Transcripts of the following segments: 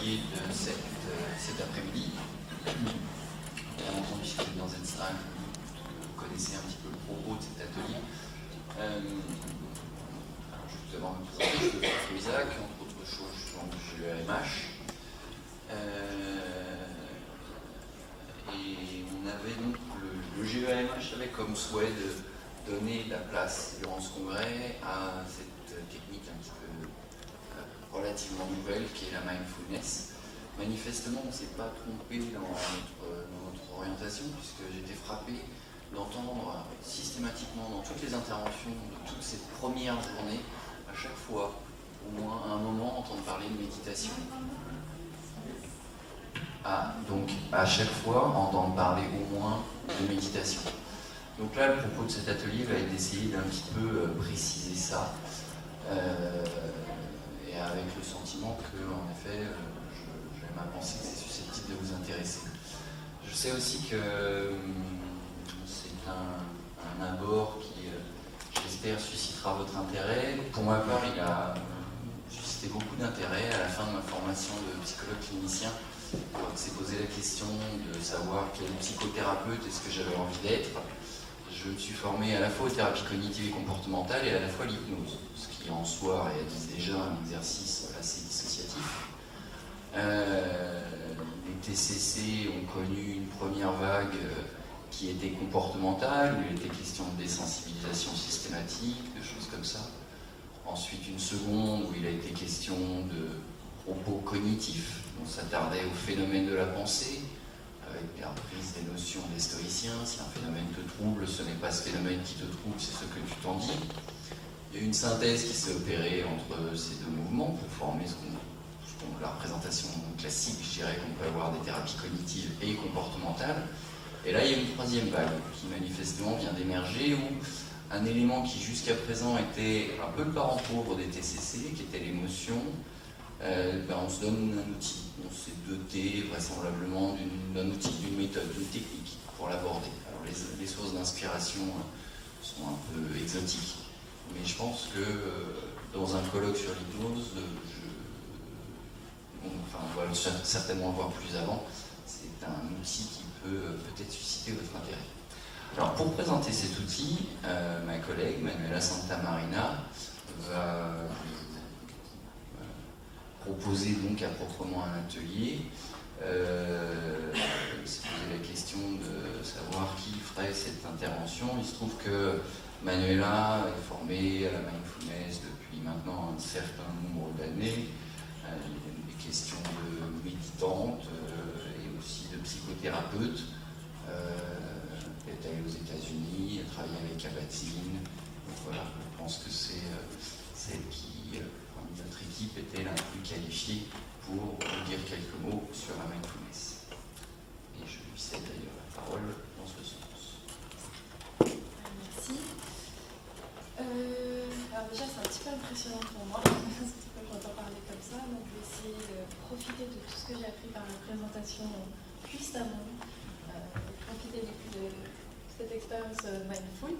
atelier de cet après-midi. Bien entendu, si vous êtes dans cette salle, vous connaissez un petit peu le propos de cet atelier. Juste avant de me présenter, je suis François Isaac, entre autres choses, je suis du GEAMH. Et on avait donc le GEAMH avait comme souhait de donner de la place durant ce congrès à cette technique un petit peu relativement nouvelle qui est la mindfulness. Manifestement, on ne s'est pas trompé dans notre orientation, puisque j'étais frappé d'entendre systématiquement dans toutes les interventions de toutes ces premières journées, à chaque fois, au moins à un moment, entendre parler de méditation. Donc à chaque fois, entendre parler au moins de méditation. Donc là, le propos de cet atelier va être d'essayer d'un petit peu préciser ça, et avec le sentiment que, en effet, j'aime à penser que c'est susceptible de vous intéresser. Je sais aussi que c'est un abord qui, j'espère, suscitera votre intérêt. Pour ma part, il a suscité beaucoup d'intérêt à la fin de ma formation de psychologue clinicien. On s'est posé la question de savoir quel psychothérapeute est-ce que j'avais envie d'être. Je me suis formé à la fois aux thérapies cognitives et comportementales et à la fois à l'hypnose, ce qui en soi réalise déjà un exercice assez dissociatif. Les TCC ont connu une première vague qui était comportementale, où il était question de désensibilisation systématique, de choses comme ça. Ensuite une seconde où il a été question de propos cognitifs. On s'attardait au phénomène de la pensée, avec la reprise des notions des stoïciens. Si un phénomène te trouble, ce n'est pas ce phénomène qui te trouble, c'est ce que tu t'en dis. Il y a eu une synthèse qui s'est opérée entre ces deux mouvements pour former la représentation classique, je dirais, qu'on peut avoir des thérapies cognitives et comportementales. Et là, il y a une troisième vague qui manifestement vient d'émerger, où un élément qui jusqu'à présent était un peu le parent pauvre des TCC, qui était l'émotion, on se donne un outil, on s'est doté vraisemblablement d'un outil, d'une méthode, d'une technique pour l'aborder. Alors les sources d'inspiration sont un peu exotiques, mais je pense que dans un colloque sur l'hypnose, on va certainement voir plus avant, c'est un outil qui peut peut-être susciter votre intérêt. Alors pour présenter cet outil, ma collègue Manuela Santamarina va proposer donc à proprement un atelier. Se poser la question de savoir qui ferait cette intervention. Il se trouve que Manuela est formée à la mindfulness depuis maintenant un certain nombre d'années. Il y a des questions de méditante et aussi de psychothérapeute. Elle est allée aux États-Unis, elle travaille avec Kabat-Zinn. Donc voilà, je pense que c'est celle qui, notre équipe, était la plus qualifiée pour vous dire quelques mots sur la mindfulness. Et je lui cède d'ailleurs la parole dans ce sens. Merci. Alors déjà, c'est un petit peu impressionnant pour moi, surtout quand j'entends parler comme ça, donc je vais essayer de profiter de tout ce que j'ai appris par la présentation juste avant, profiter du coup de cette expérience mindful.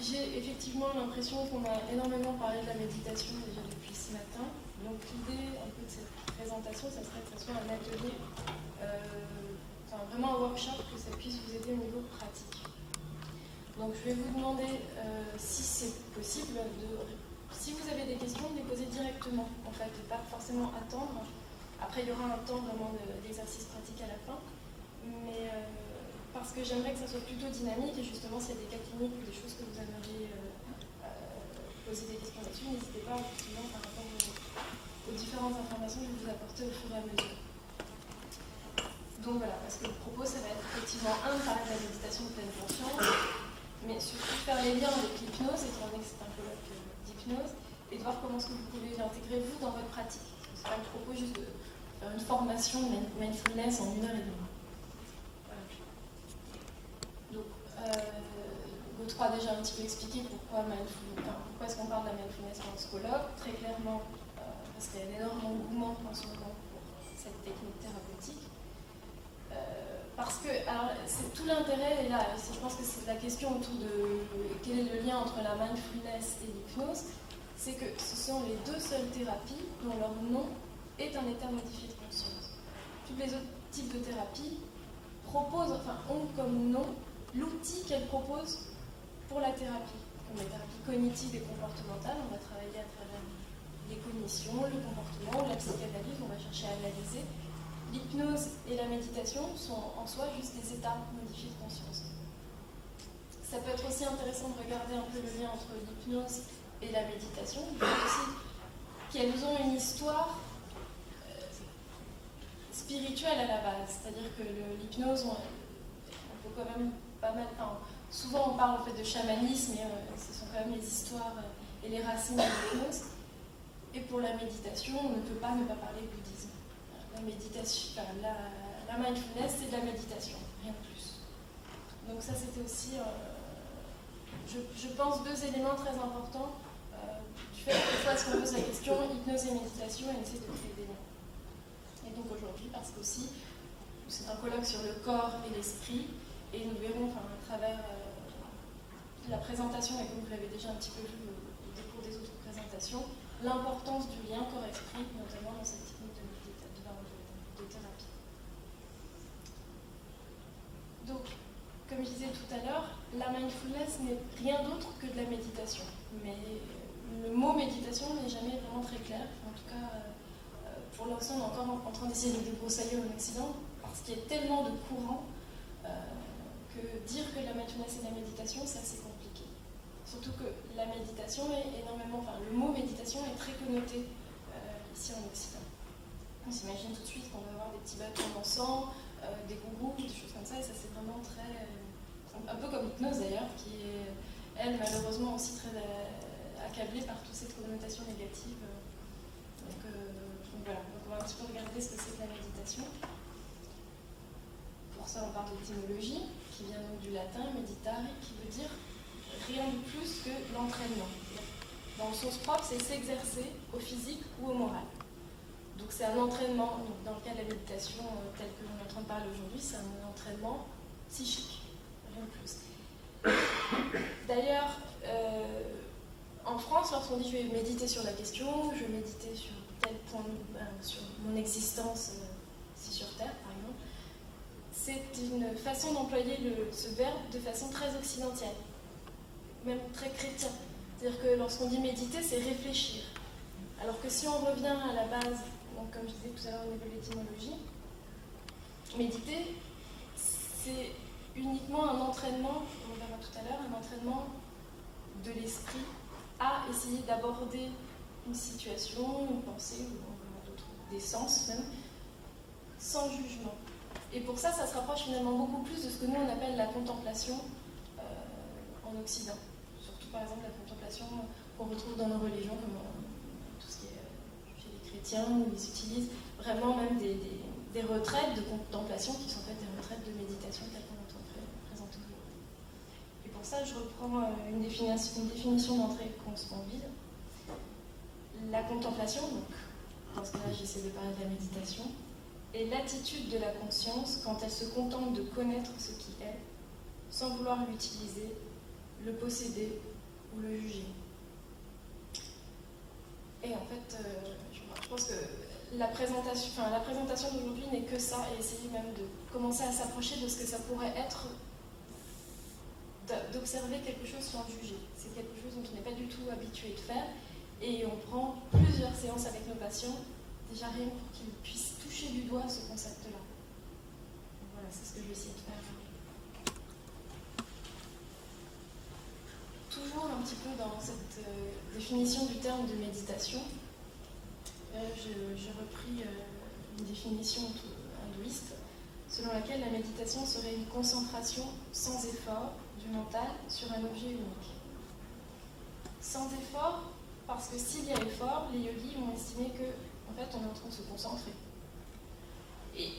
J'ai effectivement l'impression qu'on a énormément parlé de la méditation déjà depuis ce matin. Donc l'idée un peu de cette présentation, ça serait que ce soit un atelier, vraiment un workshop, que ça puisse vous aider au niveau pratique. Donc je vais vous demander, si c'est possible, si vous avez des questions, de les poser directement, en fait, et pas forcément attendre. Après il y aura un temps vraiment d'exercice pratique à la fin, mais parce que j'aimerais que ça soit plutôt dynamique, et justement s'il y a des cas cliniques ou des choses que vous aimeriez poser des questions là-dessus, n'hésitez pas effectivement par rapport aux différentes informations que je vais vous apporter au fur et à mesure. Donc voilà, parce que le propos ça va être effectivement de parler de la méditation de pleine conscience, mais surtout faire les liens avec l'hypnose, étant donné que c'est un colloque d'hypnose, et de voir comment est-ce que vous pouvez l'intégrer vous dans votre pratique. C'est pas le propos juste de faire une formation mindfulness en 1h30. L'autre a déjà un petit peu expliqué pourquoi est-ce qu'on parle de la mindfulness dans ce colloque. Très clairement, parce qu'il y a un énorme engouement en ce moment pour cette technique thérapeutique. Parce que, alors, c'est tout l'intérêt, et là, je pense que c'est la question autour de quel est le lien entre la mindfulness et l'hypnose, c'est que ce sont les deux seules thérapies dont leur nom est un état modifié de conscience. Tous les autres types de thérapies ont comme nom l'outil qu'elles proposent pour la thérapie. Comme les thérapies cognitives et comportementales, on va travailler à travers les cognitions, le comportement, la psychanalyse, on va chercher à analyser. L'hypnose et la méditation sont en soi juste des états modifiés de conscience. Ça peut être aussi intéressant de regarder un peu le lien entre l'hypnose et la méditation, qu'elles ont une histoire spirituelle à la base. C'est-à-dire que l'hypnose, on peut quand même pas mal... souvent on parle en fait de chamanisme, et ce sont quand même les histoires et les racines de l'hypnose. Et pour la méditation, on ne peut pas ne pas parler bouddhisme. La méditation, la mindfulness, c'est de la méditation, rien de plus. Donc ça, c'était aussi, je pense, deux éléments très importants du fait que fois qu'on pose la question hypnose et méditation, et on essaie de créer des liens. Et donc aujourd'hui, parce qu'aussi, c'est un colloque sur le corps et l'esprit, et nous verrons à travers la présentation, et comme vous l'avez déjà un petit peu vu au décours des autres présentations, l'importance du lien corps-esprit, notamment dans cette technique de thérapie. Donc, comme je disais tout à l'heure, la mindfulness n'est rien d'autre que de la méditation. Mais le mot méditation n'est jamais vraiment très clair. En tout cas, pour l'instant, on est encore en train d'essayer de débroussailler en Occident, parce qu'il y a tellement de courants que dire que la mindfulness est de la méditation, c'est assez compliqué. Surtout que la méditation est énormément... le mot méditation est très connoté ici en Occident. On s'imagine tout de suite qu'on va avoir des petits bâtons d'encens, des gourous, des choses comme ça, et ça c'est vraiment très... un peu comme l'hypnose d'ailleurs, qui est, elle, malheureusement aussi très accablée par toute cette connotation négative. Donc voilà, donc on va un petit peu regarder ce que c'est que la méditation. Pour ça, on parle d'étymologie, qui vient donc du latin, meditare, qui veut dire rien de plus que l'entraînement. Dans le sens propre, c'est s'exercer au physique ou au moral. Donc c'est un entraînement, donc dans le cas de la méditation telle que l'on est en train de parler aujourd'hui, c'est un entraînement psychique, rien de plus. D'ailleurs, en France, lorsqu'on dit je vais méditer sur la question, je vais méditer sur tel point, sur mon existence ici sur Terre, par exemple, c'est une façon d'employer ce verbe de façon très occidentale, même très chrétienne. C'est-à-dire que lorsqu'on dit méditer, c'est réfléchir. Alors que si on revient à la base, donc comme je disais tout à l'heure au niveau de l'étymologie, méditer, c'est uniquement un entraînement, on verra tout à l'heure, un entraînement de l'esprit à essayer d'aborder une situation, une pensée, ou des sens même, sans jugement. Et pour ça, ça se rapproche finalement beaucoup plus de ce que nous on appelle la contemplation en Occident. Surtout par exemple la contemplation qu'on retrouve dans nos religions, comme tout ce qui est chez les chrétiens, où ils utilisent vraiment même des retraites de contemplation qui sont en fait des retraites de méditation telles qu'on entend présenter aujourd'hui. Et pour ça, je reprends une définition d'entrée vide. La contemplation, donc dans ce cas-là, j'essaie de parler de la méditation, est l'attitude de la conscience quand elle se contente de connaître ce qui est, sans vouloir l'utiliser, le posséder ou le juger. Et en fait, je pense que la présentation d'aujourd'hui n'est que ça, et essayer même de commencer à s'approcher de ce que ça pourrait être, d'observer quelque chose sans juger. C'est quelque chose dont on n'est pas du tout habitué de faire, et on prend plusieurs séances avec nos patients, déjà rien pour qu'ils puissent toucher du doigt ce concept-là. Donc voilà, c'est ce que je vais essayer de faire. Toujours un petit peu dans cette définition du terme de méditation, j'ai repris une définition hindouiste selon laquelle la méditation serait une concentration sans effort du mental sur un objet unique. Sans effort, parce que s'il y a effort, les yogis vont estimer que en fait, on est en train de se concentrer. Et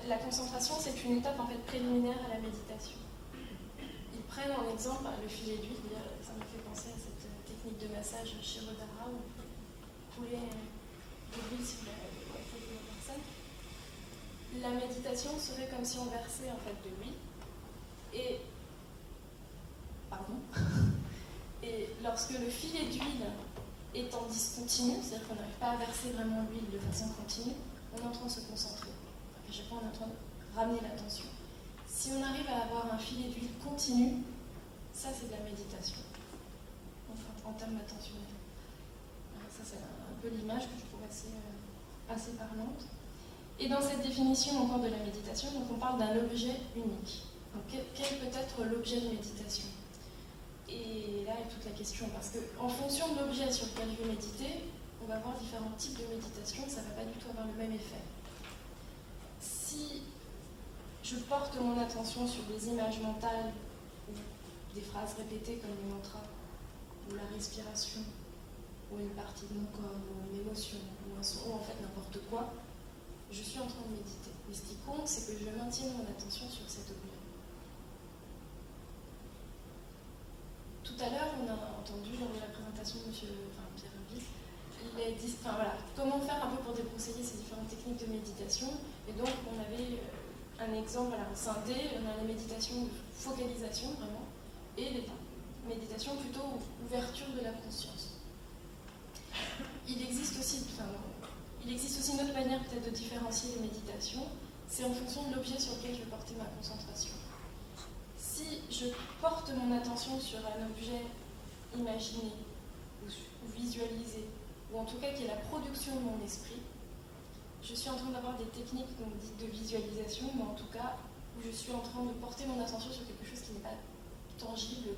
la concentration, c'est une étape en fait préliminaire à la méditation. Ils prennent en exemple le filet d'huile, ça me fait penser à cette technique de massage Shirodhara où vous pouvez de l'huile sur la tête de la personne. La méditation serait comme si on versait en fait de l'huile. Et lorsque le filet d'huile est en discontinu, c'est-à-dire qu'on n'arrive pas à verser vraiment l'huile de façon continue, on est en train de se concentrer. À chaque fois, on est en train de ramener l'attention. Si on arrive à avoir un filet d'huile continu, ça c'est de la méditation, enfin, en termes attentionnels. Ça c'est un peu l'image que je trouve assez parlante. Et dans cette définition encore de la méditation, donc on parle d'un objet unique. Donc, quel peut être l'objet de méditation? Et là est toute la question, parce qu'en fonction de l'objet sur lequel je vais méditer, on va avoir différents types de méditation, ça ne va pas du tout avoir le même effet. Si je porte mon attention sur des images mentales, ou des phrases répétées comme les mantras, ou la respiration, ou une partie de mon corps, ou une émotion, ou un son, ou en fait n'importe quoi, je suis en train de méditer. Mais ce qui compte, c'est que je maintienne mon attention sur cet objet. Tout à l'heure, on a entendu lors de la présentation de Pierre Rabhi, il a dit comment faire un peu pour débroussailler ces différentes techniques de méditation. Et donc, on avait un exemple, un scindé, on a la méditation de focalisation, vraiment, et les méditations plutôt ouverture de la conscience. Il existe aussi une autre manière peut-être de différencier les méditations, c'est en fonction de l'objet sur lequel je vais porter ma concentration. Si je porte mon attention sur un objet imaginé ou visualisé, ou en tout cas qui est la production de mon esprit, je suis en train d'avoir des techniques dites de visualisation, mais en tout cas où je suis en train de porter mon attention sur quelque chose qui n'est pas tangible,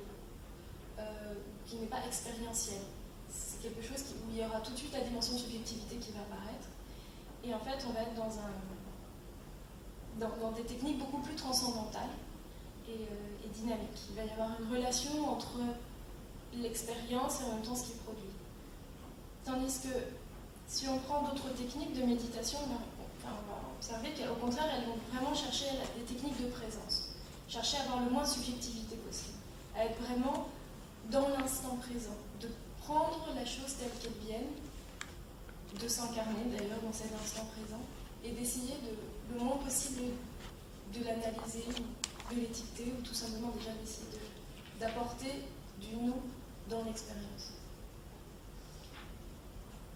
qui n'est pas expérientiel. C'est quelque chose où il y aura tout de suite la dimension de subjectivité qui va apparaître. Et en fait, on va être dans des techniques beaucoup plus transcendantales et dynamiques. Il va y avoir une relation entre l'expérience et en même temps ce qui produit. Tandis que si on prend d'autres techniques de méditation, on va observer qu'au contraire, elles vont vraiment chercher des techniques de présence. Chercher à avoir le moins de subjectivité possible. À être vraiment dans l'instant présent. De prendre la chose telle qu'elle vienne, de s'incarner d'ailleurs dans cet instant présent, et d'essayer le moins possible de l'analyser, de l'étiqueter, ou tout simplement déjà d'essayer d'apporter du nous dans l'expérience.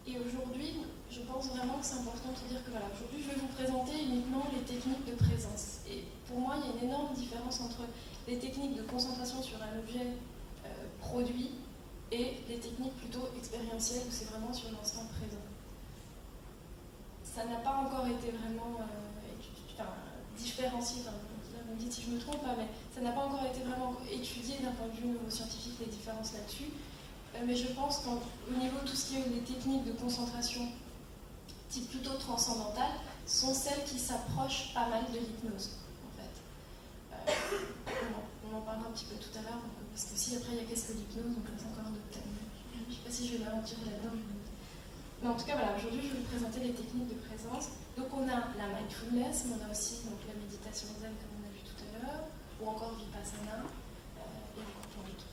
Et aujourd'hui, je pense vraiment que c'est important de dire que aujourd'hui je vais vous présenter uniquement les techniques de présence. Et pour moi, il y a une énorme différence entre les techniques de concentration sur un objet produit et les techniques plutôt expérientielles où c'est vraiment sur l'instant présent. Ça n'a pas encore été vraiment différencié, vous me dites si je me trompe, mais ça n'a pas encore été vraiment étudié d'un point de vue neuroscientifique, les différences là-dessus. Mais je pense qu'au niveau de tout ce qui est des techniques de concentration type plutôt transcendantale, sont celles qui s'approchent pas mal de l'hypnose, en fait. On en parlera un petit peu tout à l'heure, parce que si après il y a qu'est-ce que l'hypnose, donc c'est encore un autre thème. Je ne sais pas si je vais m'aventurer là-dedans. Mais en tout cas, aujourd'hui, je vais vous présenter les techniques de présence. Donc on a la mindfulness, mais on a aussi la méditation zen, comme on a vu tout à l'heure, ou encore vipassana, et encore plein d'autres.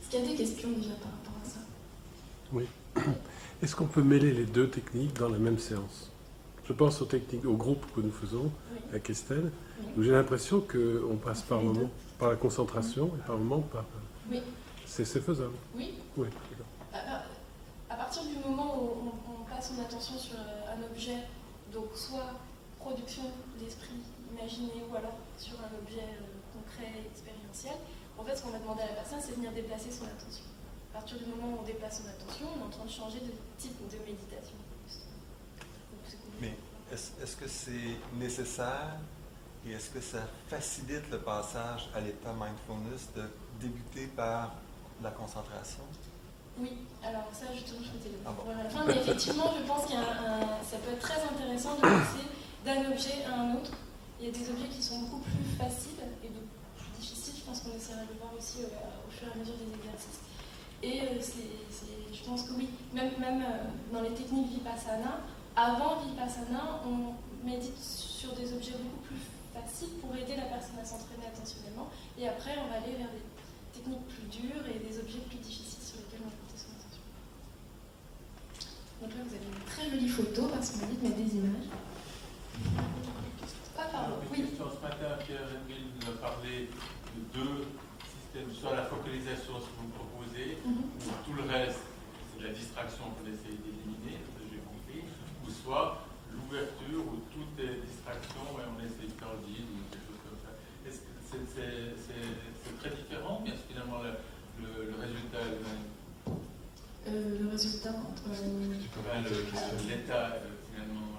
Est-ce qu'il y a des questions déjà par rapport à ça? Oui. Est-ce qu'on peut mêler les deux techniques dans la même séance? Je pense aux techniques, au groupe que nous faisons avec Estelle, où j'ai l'impression qu'on passe par moment par la concentration et par moment par... Oui. C'est faisable. Oui. Oui. À partir du moment où on passe son attention sur un objet, donc soit production d'esprit imaginé ou alors sur un objet concret, expérientiel, en fait ce qu'on va demander à la personne, c'est de venir déplacer son attention. À partir du moment où on déplace son attention, on est en train de changer de type de méditation. Mais est-ce que c'est nécessaire et est-ce que ça facilite le passage à l'état mindfulness de débuter par la concentration? Oui, alors ça justement je m'étais pour la fin, mais effectivement je pense que ça peut être très intéressant de passer d'un objet à un autre. Il y a des objets qui sont beaucoup plus faciles et plus difficiles, je pense qu'on essaiera de le voir aussi au fur et à mesure des exercices. Et je pense que oui, même dans les techniques Vipassana, avant Vipassana, on médite sur des objets beaucoup plus faciles pour aider la personne à s'entraîner attentionnellement, et après on va aller vers des techniques plus dures et des objets plus difficiles sur lesquels on va porter son attention. Donc là vous avez une très jolie photo parce qu'on m'a dit de mettre des images. Ah pardon, oui. Ce matin, Pierre-Emile nous a parlé de deux systèmes, soit la focalisation, ce que vous proposez, où tout le reste, c'est de la distraction qu'on essaie d'éliminer, ça j'ai compris, ou soit l'ouverture où tout est distraction et on essaie de faire le vide ou quelque chose comme ça. Est-ce que c'est très différent, mais finalement le résultat est le même? Le résultat entre... L'état, finalement,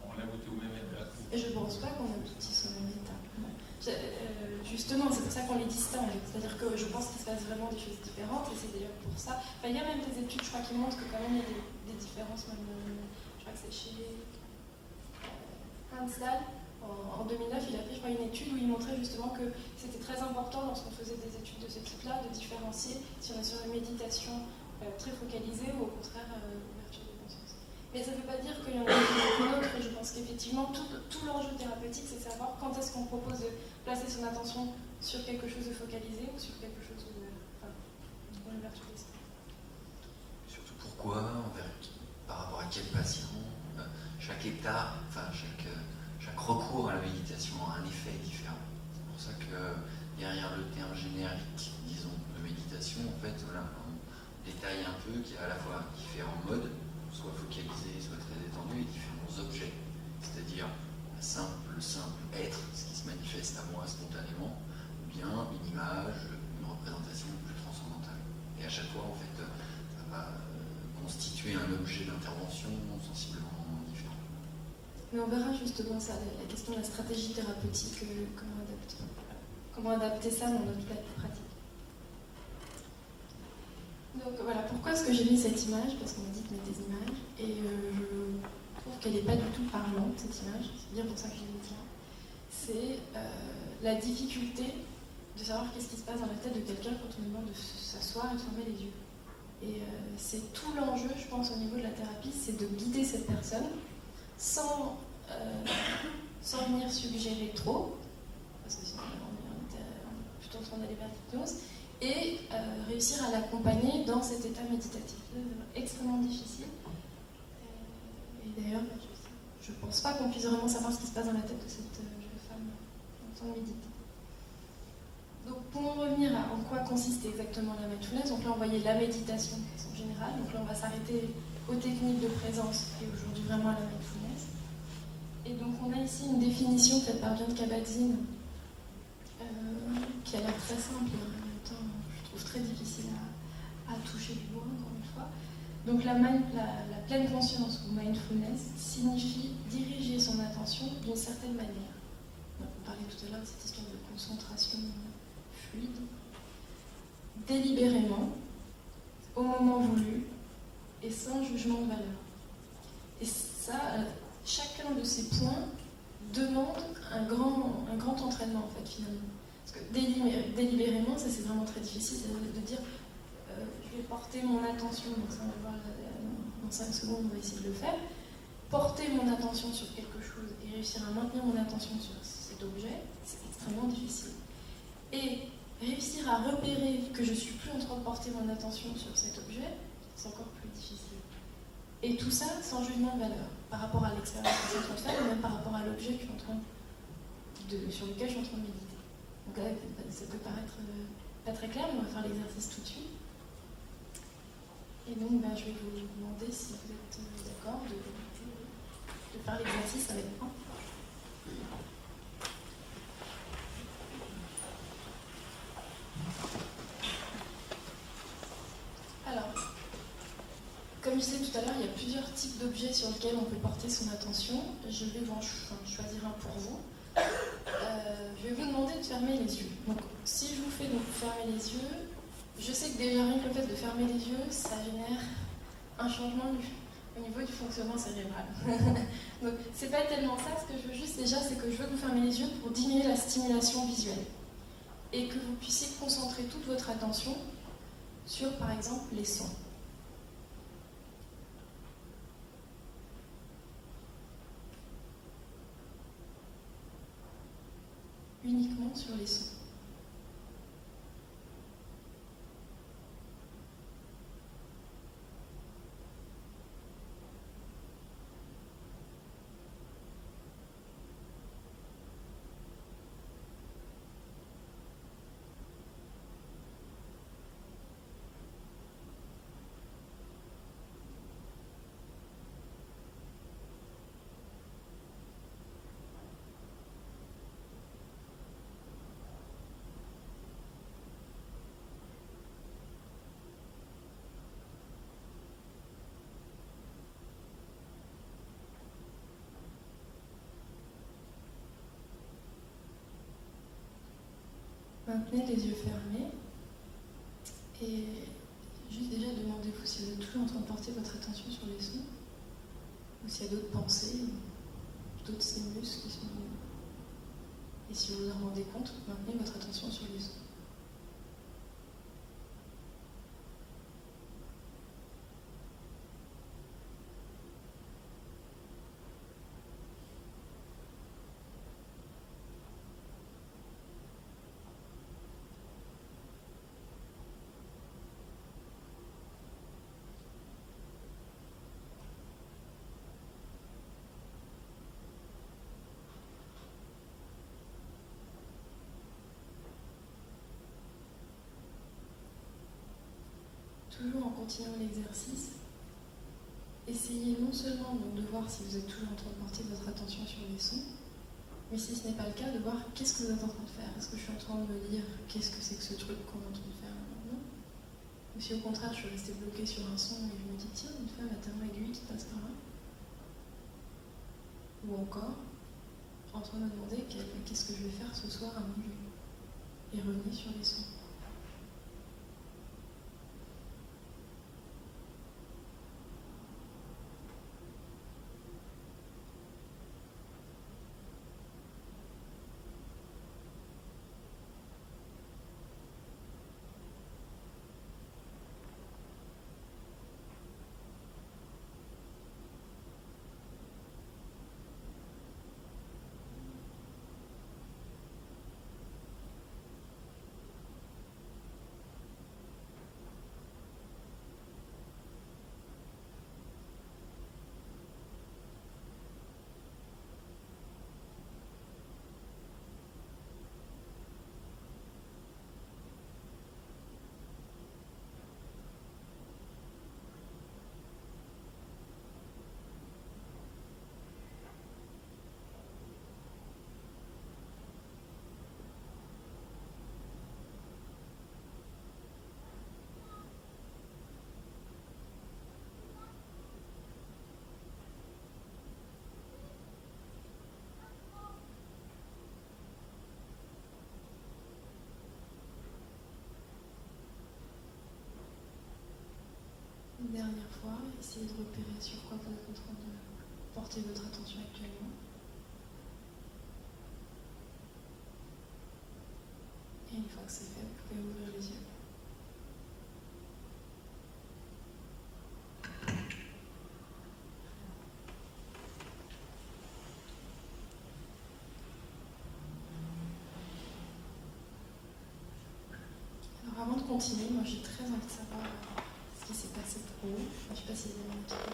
on aboutit au même état. Et je ne pense pas qu'on aboutisse au même état. Justement, c'est pour ça qu'on les distingue. C'est-à-dire que je pense qu'il se passe vraiment des choses différentes, et c'est d'ailleurs pour ça. Enfin, il y a même des études, je crois, qui montrent que quand même il y a des différences, même, je crois que c'est chez Hansdal. En 2009, il a fait, je crois, une étude où il montrait justement que c'était très important, lorsqu'on faisait des études de ce type-là, de différencier si on est sur une méditation très focalisée ou au contraire ouverture de conscience. Mais ça ne veut pas dire qu'il y en a une autre, et je pense qu'effectivement, tout l'enjeu thérapeutique, c'est de savoir quand est-ce qu'on propose de placer son attention sur quelque chose de focalisé ou sur quelque chose de... Enfin, une ouverture d'esprit. Surtout pourquoi, par rapport à quel patient, chaque état, enfin chaque recours à la méditation a un effet différent. C'est pour ça que derrière le terme générique, disons, de méditation, en fait, voilà, on détaille un peu qu'il y a à la fois différents modes, soit focalisés, soit très détendus, et différents objets. C'est-à-dire le simple être, ce qui se manifeste à moi spontanément, ou bien une image, une représentation plus transcendantale. Et à chaque fois, en fait, ça va constituer un objet d'intervention sensiblement différent. Mais on verra justement ça, la question de la stratégie thérapeutique, comment adapter ça dans notre pratique. Donc voilà, pourquoi est-ce que j'ai mis cette image? Parce qu'on m'a dit de mettre des images, et je trouve qu'elle n'est pas du tout parlante, cette image, c'est bien pour ça que je l'ai mise là. C'est la difficulté de savoir qu'est-ce qui se passe dans la tête de quelqu'un quand on lui demande de s'asseoir et de fermer les yeux. Et c'est tout l'enjeu, je pense, au niveau de la thérapie, c'est de guider cette personne sans venir suggérer trop, parce que sinon on est plutôt en train d'aller vers l'hypnose, et réussir à l'accompagner dans cet état méditatif. C'est extrêmement difficile. Et d'ailleurs, je ne pense pas qu'on puisse vraiment savoir ce qui se passe dans la tête de cette jeune femme en train de méditer. Donc pour en revenir à en quoi consiste exactement la mindfulness, donc là on voyait la méditation de façon générale, donc là on va s'arrêter aux techniques de présence et aujourd'hui vraiment à la mindfulness. Et donc on a ici une définition faite par John Kabat-Zinn qui a l'air très simple et en même temps je trouve très difficile à toucher du doigt encore une fois. Donc la pleine conscience ou mindfulness signifie diriger son attention d'une certaine manière. Donc, on parlait tout à l'heure de cette histoire de concentration fluide, délibérément, au moment voulu et sans jugement de valeur. Et ça, chacun de ces points demande un grand entraînement en fait finalement. Parce que délibérément, ça c'est vraiment très difficile, c'est de dire je vais porter mon attention, donc ça on va voir dans 5 secondes, on va essayer de le faire, porter mon attention sur quelque chose et réussir à maintenir mon attention sur cet objet, c'est extrêmement difficile. Et réussir à repérer que je ne suis plus en train de porter mon attention sur cet objet, c'est encore plus difficile. Et tout ça sans jugement de valeur, par rapport à l'expérience que je suis en train de faire, ou même par rapport à l'objet sur lequel je suis en train de méditer. Donc là, ça peut paraître pas très clair, mais on va faire l'exercice tout de suite. Et donc, je vais vous demander si vous êtes d'accord de faire l'exercice avec moi. Alors, comme je disais tout à l'heure, il y a plusieurs types d'objets sur lesquels on peut porter son attention. Je vais en choisir un pour vous. Je vais vous demander de fermer les yeux. Donc, si je vous fais donc fermer les yeux, je sais que déjà rien que le fait de fermer les yeux, ça génère un changement au niveau du fonctionnement cérébral. Donc, c'est pas tellement ça. Ce que je veux juste déjà, c'est que je veux que vous fermez les yeux pour diminuer la stimulation visuelle et que vous puissiez concentrer toute votre attention sur, par exemple, les sons. Uniquement sur les sons. maintenez les yeux fermés et juste déjà demandez-vous si vous êtes toujours en train de porter votre attention sur les sons ou s'il y a d'autres pensées, d'autres stimulus qui sont venus. Et si vous vous en rendez compte, maintenez votre attention sur les sons. Toujours en continuant l'exercice, essayez non seulement donc de voir si vous êtes toujours en train de porter votre attention sur les sons, mais si ce n'est pas le cas, de voir qu'est-ce que vous êtes en train de faire. Est-ce que je suis en train de me dire qu'est-ce que c'est que ce truc qu'on est en train de faire maintenant? Ou si au contraire je suis restée bloquée sur un son et je me dis tiens, une femme a tellement aiguille qui passe par là. Ou encore, en train de me demander qu'est-ce que je vais faire ce soir à manger. Et revenir sur les sons. Une dernière fois, essayez de repérer sur quoi vous êtes en train de porter votre attention actuellement. Et une fois que c'est fait, vous pouvez ouvrir les yeux. Alors avant de continuer, moi j'ai très envie de savoir ce qui s'est passé pour vous. Je ne sais pas si vous avez un petit peu...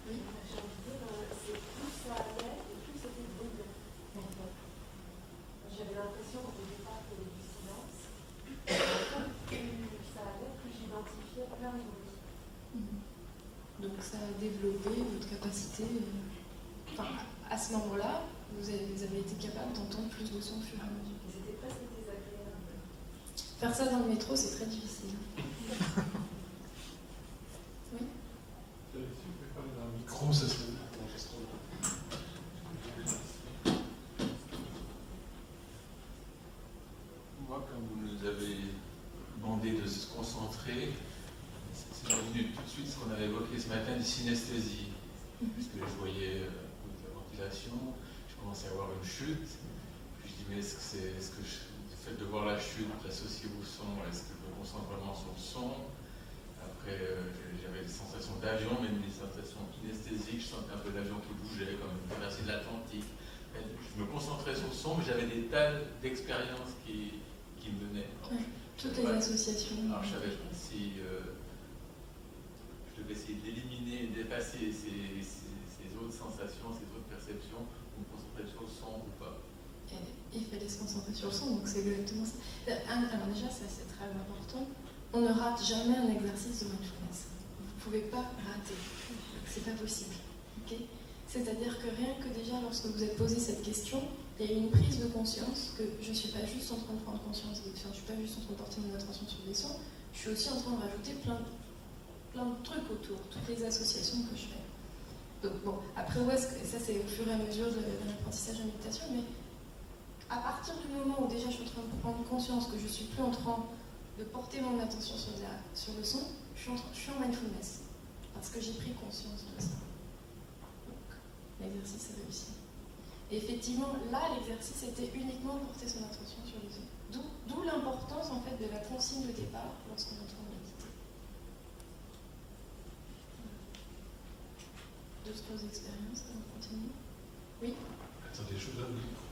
Oui. J'ai envie de dire, c'est plus ça allait et plus c'était bruyant. J'avais l'impression au départ qu'il y avait du silence. Plus ça allait, plus j'identifiais plein de bruits. Donc ça a développé votre capacité. Enfin, à ce moment-là, vous avez été capable d'entendre plus de sons au fur et à mesure. Et c'était presque désagréable. Faire ça dans le métro, c'est très difficile. Oui. Si vous pouvez parler dans le micro, ça serait bien. Moi, quand vous nous avez demandé de se concentrer, c'est revenu tout de suite ce qu'on avait évoqué ce matin, des synesthésies. Parce que je voyais la ventilation, je commençais à avoir une chute. Puis je dis, mais est-ce que le fait de voir la chute associée au son, est-ce que je me concentre vraiment sur le son? Après, j'avais des sensations d'avion, même des sensations kinesthésiques. Je sentais un peu l'avion qui bougeait, comme une traversée de l'Atlantique. Je me concentrais sur le son, mais j'avais des tas d'expériences qui me venaient. Toutes les associations. Alors, je savais pas si je devais essayer d'éliminer et d'effacer ces autres sensations, ces autres perceptions, ou me concentrer sur le son ou pas. Et il fallait se concentrer sur le son, donc c'est exactement ça. Alors déjà, ça c'est très important. On ne rate jamais un exercice de mindfulness. Vous ne pouvez pas rater. C'est pas possible. Okay? C'est-à-dire que rien que déjà, lorsque vous êtes posé cette question, il y a une prise de conscience que je ne suis pas juste en train de prendre conscience des sons, je ne suis pas juste en train de porter mon attention sur des sons, je suis aussi en train de rajouter plein de trucs autour, toutes les associations que je fais. Donc bon, après où est-ce que, ça c'est au fur et à mesure de l'apprentissage de la méditation, mais à partir du moment où déjà je suis en train de prendre conscience que je suis plus en train de porter mon attention sur le son, je suis en mindfulness. Parce que j'ai pris conscience de ça. Donc, l'exercice est réussi. Et effectivement, là, l'exercice était uniquement de porter son attention sur le son. D'où l'importance, en fait, de la consigne de départ lorsqu'on est en train de méditer. D'autres expériences, on continue. Oui. Attendez, je vous donne le micro.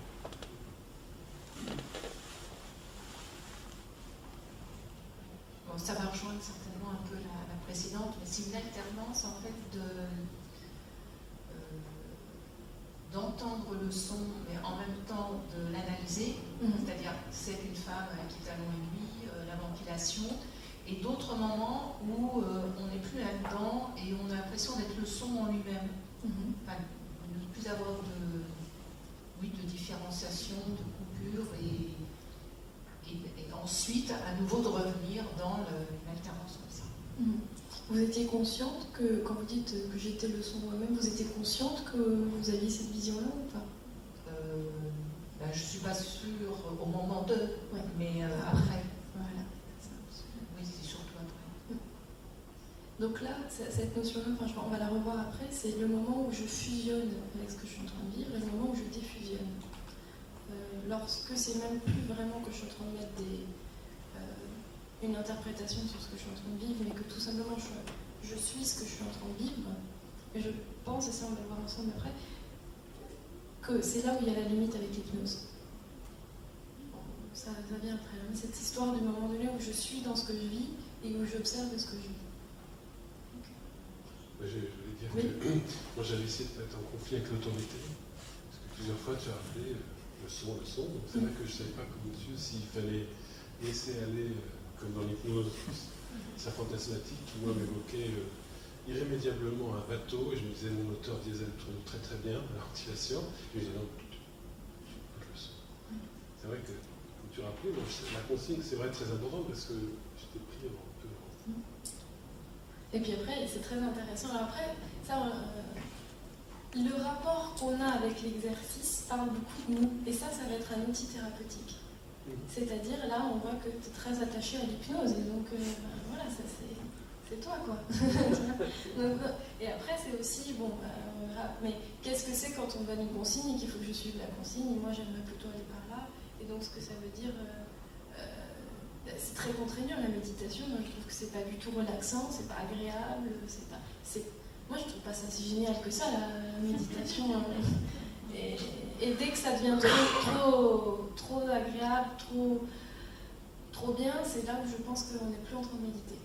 Bon, ça va rejoindre certainement un peu la précédente, mais c'est une alternance en fait d'entendre le son, mais en même temps de l'analyser, c'est-à-dire c'est une femme qui est talon aiguille, la ventilation, et d'autres moments où on n'est plus là-dedans et on a l'impression d'être le son en lui-même. Enfin, de ne plus avoir de différenciation, de coupure, et ensuite à nouveau de revenir dans l'alternance comme ça. Vous étiez consciente que, quand vous dites que j'étais le son moi-même, vous étiez consciente que vous aviez cette vision-là ou pas? Je ne suis pas sûre au moment de, ouais. Mais après. Voilà. Oui, c'est surtout après. Donc là, cette notion-là, on va la revoir après, c'est le moment où je fusionne avec ce que je suis en train de vivre et le moment où je défusionne. Lorsque c'est même plus vraiment que je suis en train de mettre une interprétation sur ce que je suis en train de vivre, mais que tout simplement je suis ce que je suis en train de vivre. Et je pense, et ça on va le voir ensemble après, que c'est là où il y a la limite avec l'hypnose. Ça vient après, hein. Cette histoire du moment donné où je suis dans ce que je vis et où j'observe ce que je vis. Je voulais dire oui. que moi j'avais essayé de pas être en conflit avec l'autorité, parce que plusieurs fois tu as rappelé le son, donc c'est vrai que je ne savais pas comme monsieur s'il fallait laisser aller, comme dans l'hypnose, sa fantasmatique qui moi m'évoquait irrémédiablement un bateau, et je me disais mon moteur diesel tourne très très bien, la ventilation, et je disais non, pas le son. C'est vrai que, comme tu rappelais, la consigne c'est vrai très important parce que j'étais pris un peu. Et puis après, c'est très intéressant. Alors après, le rapport qu'on a avec l'exercice parle beaucoup de nous. Et ça va être un outil thérapeutique. C'est-à-dire, là, on voit que tu es très attaché à l'hypnose. Et donc, voilà, ça, c'est toi, quoi. Donc, et après, c'est aussi, mais qu'est-ce que c'est quand on donne une consigne et qu'il faut que je suive la consigne? Moi, j'aimerais plutôt aller par là. Et donc, ce que ça veut dire... c'est très contraignant la méditation, moi je trouve que c'est pas du tout relaxant, c'est pas agréable, moi je trouve pas ça si génial que ça la méditation. Et dès que ça devient trop agréable, trop bien, c'est là où je pense qu'on n'est plus en train de méditer.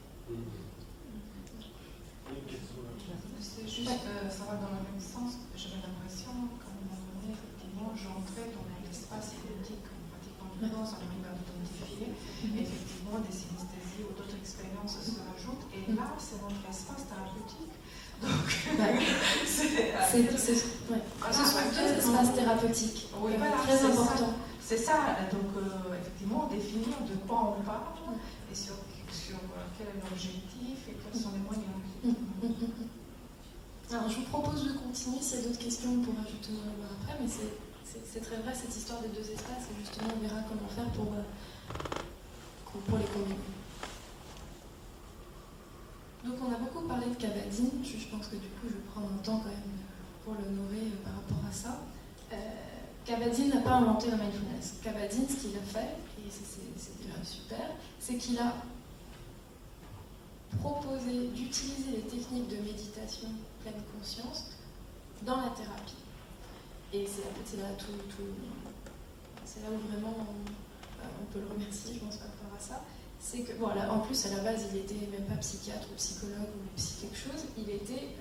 C'est juste, ça va dans le même sens, j'avais l'impression qu'à un moment donné, effectivement, j'entrais dans l'espace hypnotique, pratiquement en arrive à identifier, et effectivement, des synesthésies ou d'autres expériences se rajoutent, et là, c'est notre espace thérapeutique. Donc, ce sont deux espaces thérapeutiques, oui, voilà, très importants. C'est ça, donc effectivement, définir de quoi on parle, et sur quel est l'objectif, et quels sont les moyens. Alors, je vous propose de continuer. S'il y a d'autres questions, on pourra justement les voir après, mais c'est très vrai cette histoire des deux espaces, et justement, on verra comment faire pour les combiner. Donc, on a beaucoup parlé de Kabat-Zinn. Je pense que du coup, je vais prendre un temps quand même pour l'honorer par rapport à ça. Kabat-Zinn n'a pas inventé la mindfulness. Kabat-Zinn, ce qu'il a fait, et c'est déjà super, c'est qu'il a proposé d'utiliser les techniques de méditation pleine conscience dans la thérapie. Et c'est là où vraiment on peut le remercier, je pense, par rapport à ça. C'est que, en plus, à la base, il n'était même pas psychiatre ou psychologue ou psy quelque chose, il était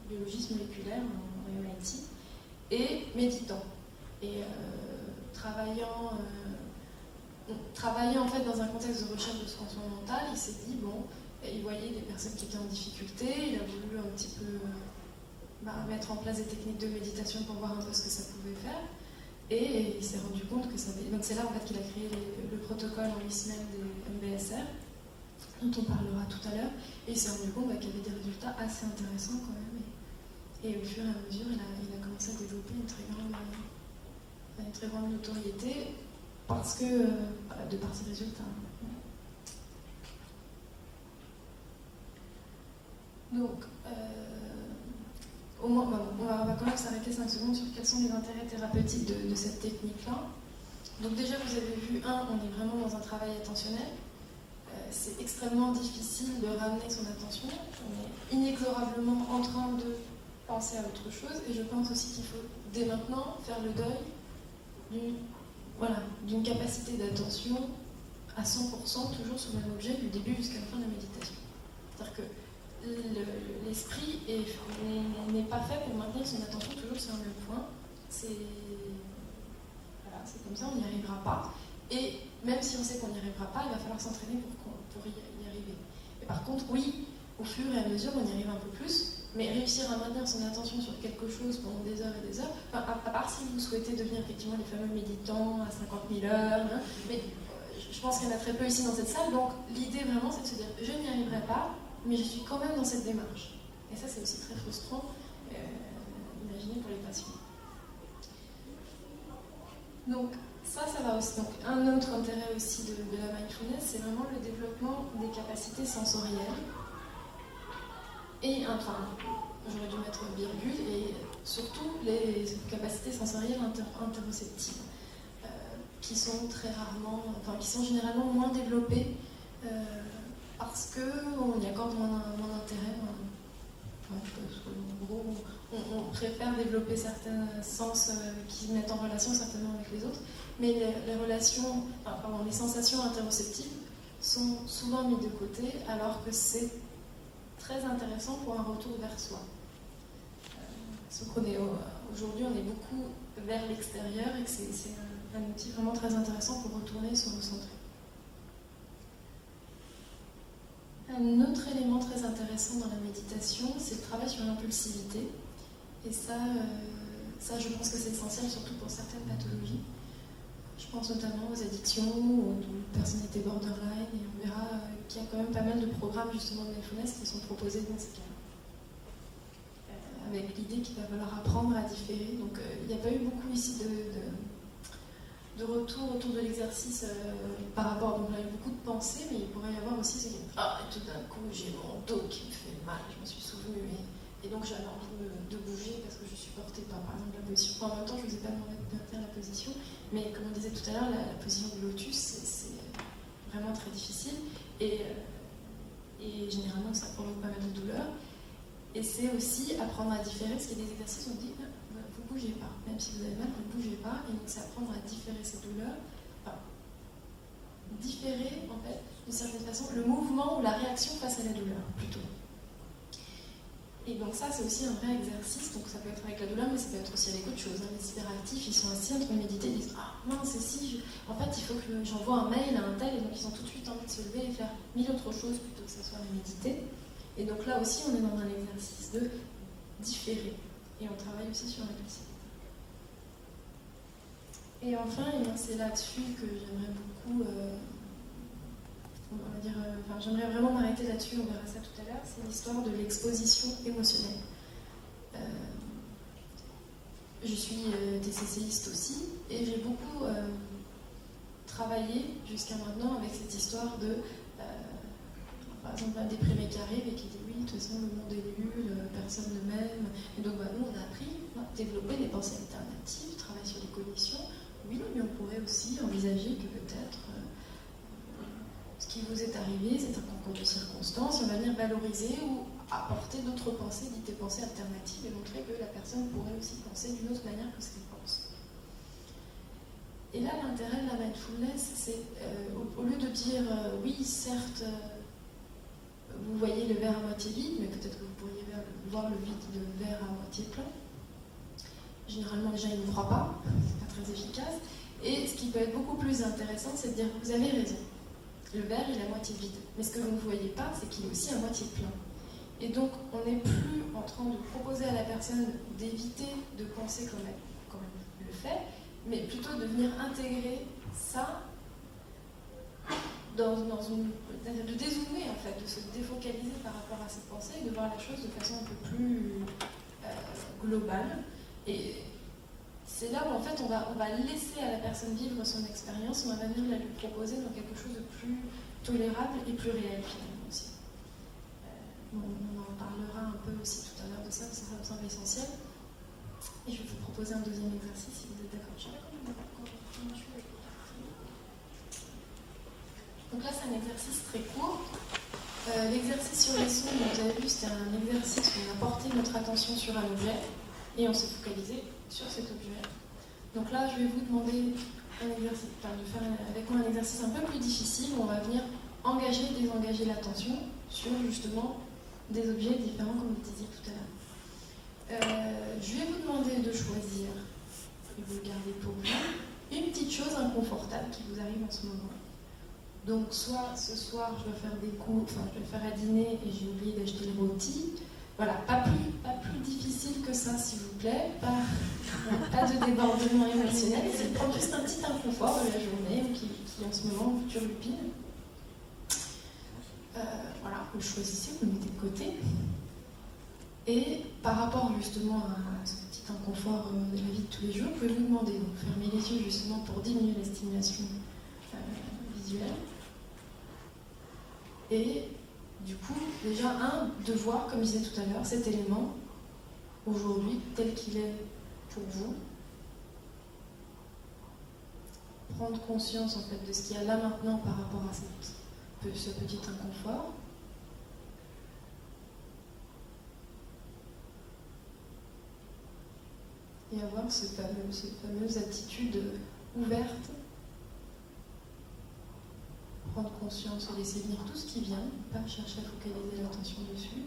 biologiste moléculaire en MIT et méditant. Et travaillant en fait dans un contexte de recherche de soins mentale, il s'est dit, il voyait des personnes qui étaient en difficulté, il a voulu un petit peu mettre en place des techniques de méditation pour voir un peu ce que ça pouvait faire. Et il s'est rendu compte que ça avait... Donc c'est là en fait qu'il a créé le protocole en 8 semaines des MBSR, dont on parlera tout à l'heure. Et il s'est rendu compte qu'il y avait des résultats assez intéressants quand même. Et au fur et à mesure, il a commencé à développer une très grande une très grande notoriété parce que, de par ses résultats. Donc, au moins, on va quand même s'arrêter 5 secondes sur quels sont les intérêts thérapeutiques de cette technique-là. Donc déjà, vous avez vu, on est vraiment dans un travail attentionnel. C'est extrêmement difficile de ramener son attention. On est inexorablement en train de penser à autre chose. Et je pense aussi qu'il faut, dès maintenant, faire le deuil d'une capacité d'attention à 100%, toujours sur le même objet, du début jusqu'à la fin de la méditation. C'est-à-dire que l'esprit n'est pas fait pour maintenir son attention toujours sur un même point. C'est comme ça, on n'y arrivera pas. Et même si on sait qu'on n'y arrivera pas, il va falloir s'entraîner pour y arriver. Et par contre, oui, au fur et à mesure, on y arrive un peu plus, mais réussir à maintenir son attention sur quelque chose pendant des heures et des heures, à part si vous souhaitez devenir effectivement les fameux méditants à 50 000 heures, mais je pense qu'il y en a très peu ici dans cette salle, donc l'idée vraiment c'est de se dire je n'y arriverai pas, mais je suis quand même dans cette démarche. Et ça c'est aussi très frustrant, imaginez pour les patients. Donc ça va aussi. Donc, un autre intérêt aussi de la mindfulness, c'est vraiment le développement des capacités sensorielles. Et j'aurais dû mettre une virgule, et surtout les capacités sensorielles interoceptives, qui sont qui sont généralement moins développées parce qu'on y accorde moins d'intérêt. En gros, on préfère développer certains sens qui se mettent en relation certainement avec les autres, mais les sensations interoceptives sont souvent mises de côté, alors que c'est très intéressant pour un retour vers soi. Sauf qu'aujourd'hui, on est beaucoup vers l'extérieur et que c'est un outil vraiment très intéressant pour retourner se recentrer. Un autre élément très intéressant dans la méditation, c'est le travail sur l'impulsivité. Et ça, je pense que c'est essentiel, surtout pour certaines pathologies. Je pense notamment aux addictions ou aux personnalités borderline, et on verra qu'il y a quand même pas mal de programmes justement de mindfulness qui sont proposés dans ces cas-là. Avec l'idée qu'il va falloir apprendre à différer. Donc il n'y a pas eu beaucoup ici de retour autour de l'exercice par rapport. Donc là, il y a beaucoup de pensées, mais il pourrait y avoir aussi ce qui est tout d'un coup, j'ai mon dos qui me fait mal, je me suis souvenue, et donc j'avais envie de bouger parce que je supportais pas, par exemple, la position. Enfin, en même temps, je ne vous ai pas demandé de maintenir la position, mais comme on disait tout à l'heure, la position de lotus, c'est vraiment très difficile, et généralement, ça provoque pas mal de douleur. Et c'est aussi apprendre à différer, parce qu'il y a des exercices où on dit vous ne bougez pas, même si vous avez mal, vous ne bougez pas, et donc c'est apprendre à différer ces douleurs, différer en fait, d'une certaine façon, le mouvement ou la réaction face à la douleur, plutôt. Et donc ça, c'est aussi un vrai exercice, donc ça peut être avec la douleur, mais ça peut être aussi avec autre chose. Les hyperactifs, ils sont assis en train de méditer, ils disent mince, en fait, il faut que j'envoie un mail à un tel, et donc ils ont tout de suite envie de se lever et faire 1000 autres choses plutôt que s'asseoir et méditer. Et donc là aussi, on est dans un exercice de différer. Et on travaille aussi sur l'impulsivité. Et enfin, c'est là-dessus que j'aimerais beaucoup, j'aimerais vraiment m'arrêter là-dessus, on verra ça tout à l'heure, c'est l'histoire de l'exposition émotionnelle. Je suis TCCiste aussi, et j'ai beaucoup travaillé jusqu'à maintenant avec cette histoire de... par exemple, un déprimé qui arrive et qui dit oui, de toute façon, le monde est nul, personne ne m'aime. Et donc, nous, on a appris à développer des pensées alternatives, travailler sur les cognitions. Oui, mais on pourrait aussi envisager que peut-être ce qui vous est arrivé, c'est un concours de circonstances, on va venir valoriser ou apporter d'autres pensées, dites des pensées alternatives, et montrer que la personne pourrait aussi penser d'une autre manière que ce qu'elle pense. Et là, l'intérêt de la mindfulness, c'est au lieu de dire oui, certes, vous voyez le verre à moitié vide, mais peut-être que vous pourriez voir le verre à moitié plein. Généralement, les gens ne croient pas, c'est pas très efficace. Et ce qui peut être beaucoup plus intéressant, c'est de dire vous avez raison, le verre il est à moitié vide. Mais ce que vous ne voyez pas, c'est qu'il est aussi à moitié plein. Et donc, on n'est plus en train de proposer à la personne d'éviter de penser comme elle le fait, mais plutôt de venir intégrer ça de dézoomer en fait, de se défocaliser par rapport à ses pensées et de voir la chose de façon un peu plus globale. Et c'est là où en fait on va laisser à la personne vivre son expérience, mais on va venir la lui proposer dans quelque chose de plus tolérable et plus réel finalement aussi. On en parlera un peu aussi tout à l'heure de ça, parce que ça me semble essentiel. Et je vais vous proposer un deuxième exercice si vous êtes d'accord. Donc là c'est un exercice très court. L'exercice sur les sons, vous avez vu, c'était un exercice où on a porté notre attention sur un objet et on s'est focalisé sur cet objet. Donc là, je vais vous demander un exercice, de faire avec moi un exercice un peu plus difficile où on va venir engager et désengager l'attention sur justement des objets différents, comme vous disiez tout à l'heure. Je vais vous demander de choisir, et vous le gardez pour vous, une petite chose inconfortable qui vous arrive en ce moment. Donc, soit ce soir, je dois faire des cours, je dois faire à dîner et j'ai oublié d'acheter le rôti. Voilà, pas plus difficile que ça, s'il vous plaît. Pas de débordement émotionnel. C'est juste un petit inconfort de la journée qui en ce moment vous turlupine. Voilà, vous le choisissez, vous le mettez de côté. Et par rapport justement à ce petit inconfort de la vie de tous les jours, vous pouvez vous demander, donc fermez les yeux justement pour diminuer la stimulation visuelle. Et du coup, déjà, de voir, comme je disais tout à l'heure, cet élément, aujourd'hui, tel qu'il est pour vous. Prendre conscience, en fait, de ce qu'il y a là maintenant par rapport à ce petit inconfort. Et avoir cette fameuse attitude ouverte. Prendre conscience et laisser venir tout ce qui vient, pas chercher à focaliser l'attention dessus.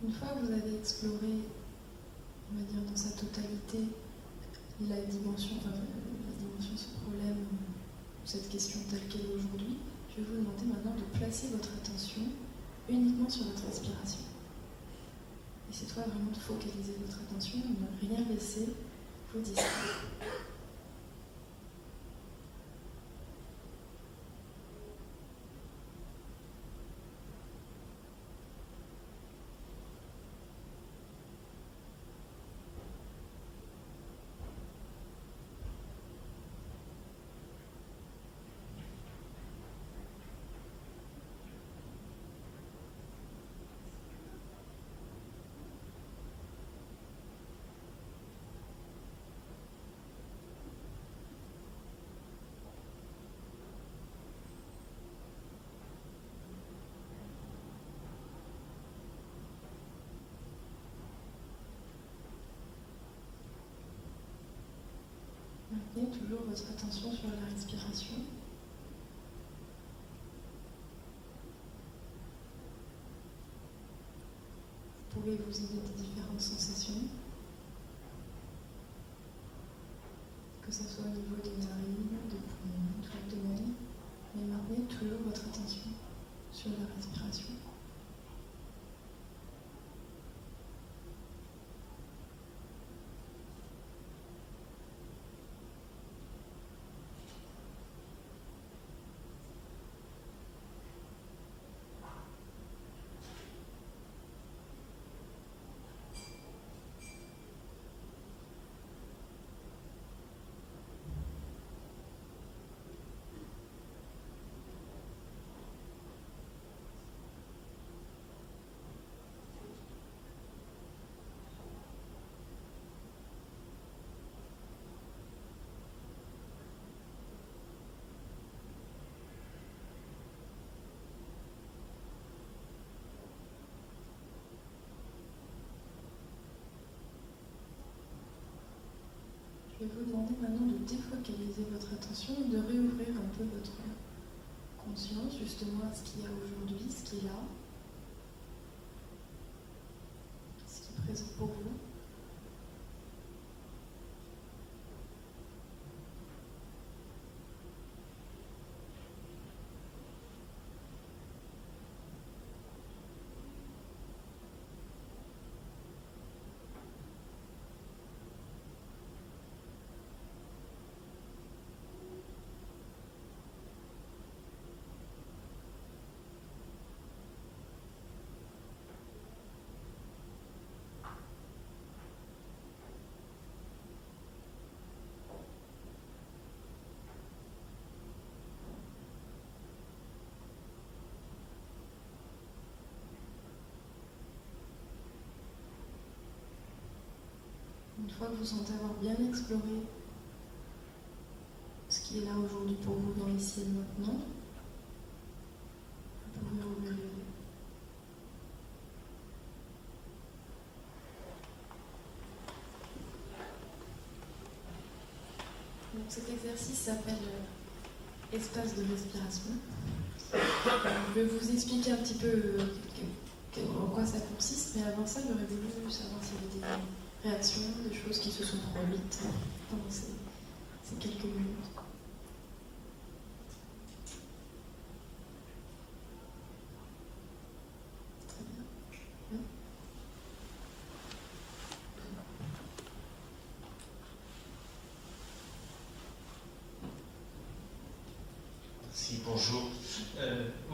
Une fois que vous avez exploré, on va dire dans sa totalité, la dimension de ce problème, cette question telle qu'elle est aujourd'hui, je vais vous demander maintenant de placer votre attention uniquement sur votre respiration. Et c'est toi vraiment de focaliser votre attention, ne rien laisser vous distraire. Maintenez toujours votre attention sur la respiration. Vous pouvez vous aider des différentes sensations, que ce soit au niveau des narines, des poumons, de l'abdomen, mais maintenez toujours votre attention sur la respiration. défocaliser votre attention et de réouvrir un peu votre conscience justement à ce qu'il y a aujourd'hui, ce qui est là, ce qui est présent pour vous. Une fois que vous sentez avoir bien exploré ce qui est là aujourd'hui pour vous dans l'ici et le maintenant, vous pouvez ouvrir les yeux. Donc cet exercice s'appelle espace de respiration. Je vais vous expliquer un petit peu en quoi ça consiste, mais avant ça, j'aurais voulu savoir s'il y avait des réactions, des choses qui se sont produites pendant ces quelques minutes. Très bien. Oui. Si, bonjour.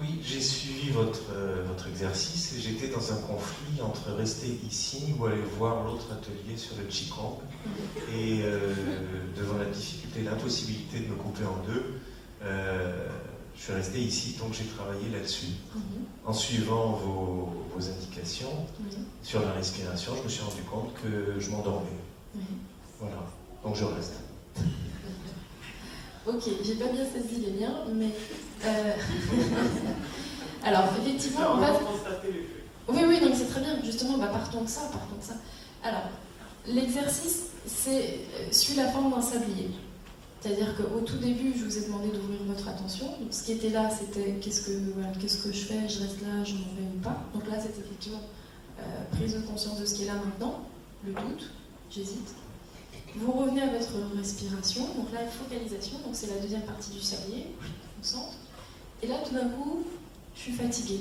Oui, j'ai suivi votre exercice et j'étais dans un conflit entre rester ici ou aller voir l'autre atelier sur le Qigong. Et devant la difficulté, l'impossibilité de me couper en deux, je suis resté ici, donc j'ai travaillé là-dessus. En suivant vos indications sur la respiration, je me suis rendu compte que je m'endormais. Voilà, donc je reste. Ok, j'ai pas bien saisi les liens, mais... Alors, effectivement, on va... Oui, donc c'est très bien, justement, partons de ça. Alors, l'exercice, suit la forme d'un sablier. C'est-à-dire qu'au tout début, je vous ai demandé d'ouvrir votre attention. Donc, ce qui était là, c'était qu'est-ce que je fais, je reste là, je m'en vais ou pas. Donc là, c'est effectivement prise de conscience de ce qui est là maintenant, le doute, j'hésite. Vous revenez à votre respiration, donc là, focalisation, donc c'est la deuxième partie du sablier, au centre. Et là, tout d'un coup, je suis fatiguée.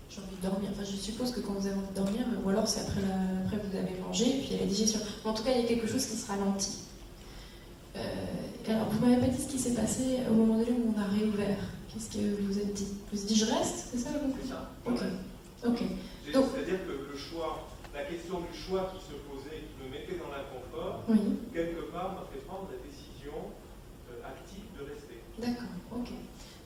J'ai envie de dormir. Enfin, je suppose que quand vous avez envie de dormir, ou alors c'est après vous avez mangé, et puis il y a la digestion. Mais en tout cas, il y a quelque chose qui se ralentit. Alors, vous m'avez pas dit ce qui s'est passé au moment donné où on a réouvert. Qu'est-ce que vous vous êtes dit? Vous vous êtes dit, je reste? C'est ça la conclusion? Ok. Donc, c'est-à-dire que le choix, la question du choix qui se posait, qui me mettait dans l'inconfort, quelque part m'a fait prendre la décision active de rester. D'accord, ok.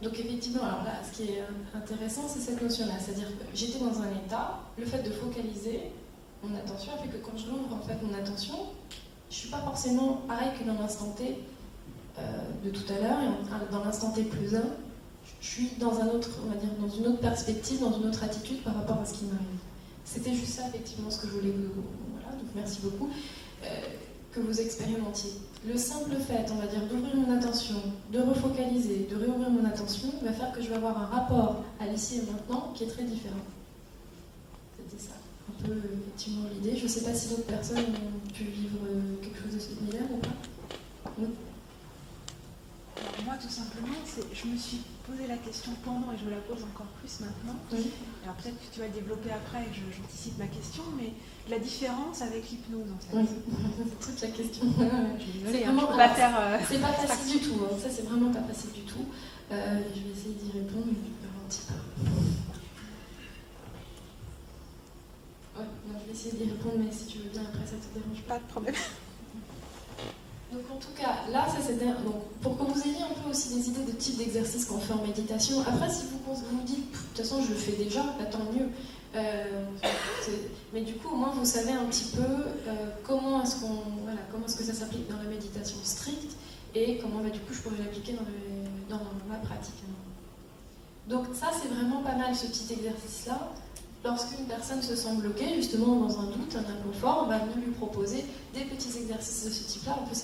Donc effectivement, alors là, ce qui est intéressant, c'est cette notion-là. C'est-à-dire que j'étais dans un état, le fait de focaliser mon attention a fait que quand je l'ouvre en fait mon attention, je ne suis pas forcément pareil que dans l'instant T de tout à l'heure, et dans l'instant T plus 1, je suis dans un autre, on va dire, dans une autre perspective, dans une autre attitude par rapport à ce qui m'arrive. C'était juste ça, effectivement, ce que je voulais vous... Voilà, donc merci beaucoup. Que vous expérimentiez. Le simple fait, on va dire, d'ouvrir mon attention, de refocaliser, de réouvrir mon attention, va faire que je vais avoir un rapport à l'ici et maintenant qui est très différent. C'était ça, un peu, effectivement, l'idée. Je ne sais pas si d'autres personnes ont pu vivre quelque chose de similaire ou pas. Oui. Alors moi, tout simplement, je me suis posé la question pendant et je me la pose encore plus maintenant. Oui. Alors peut-être que tu vas le développer après et j'anticipe ma question, mais la différence avec l'hypnose en fait. Oui, c'est toute la question. Je suis désolée, je peux pas faire... C'est pas facile du tout, hein. Ça c'est vraiment pas facile du tout. Je vais essayer d'y répondre, mais je vais faire un petit peu. Ouais, non, je vais essayer d'y répondre, mais si tu veux bien après ça te dérange pas. Pas de problème. Donc en tout cas, là, ça c'était... Donc, pour que vous ayez un peu aussi des idées de type d'exercice qu'on fait en méditation. Après, si vous vous dites, de toute façon, je le fais déjà, bah, tant mieux. Mais du coup, au moins, vous savez un petit peu comment est-ce que ça s'applique dans la méditation stricte et comment, du coup, je pourrais l'appliquer dans ma pratique. Donc ça, c'est vraiment pas mal, ce petit exercice-là. lorsqu'une personne se sent bloquée, justement dans un doute, un inconfort, on va venir lui proposer des petits exercices de ce type-là. En plus,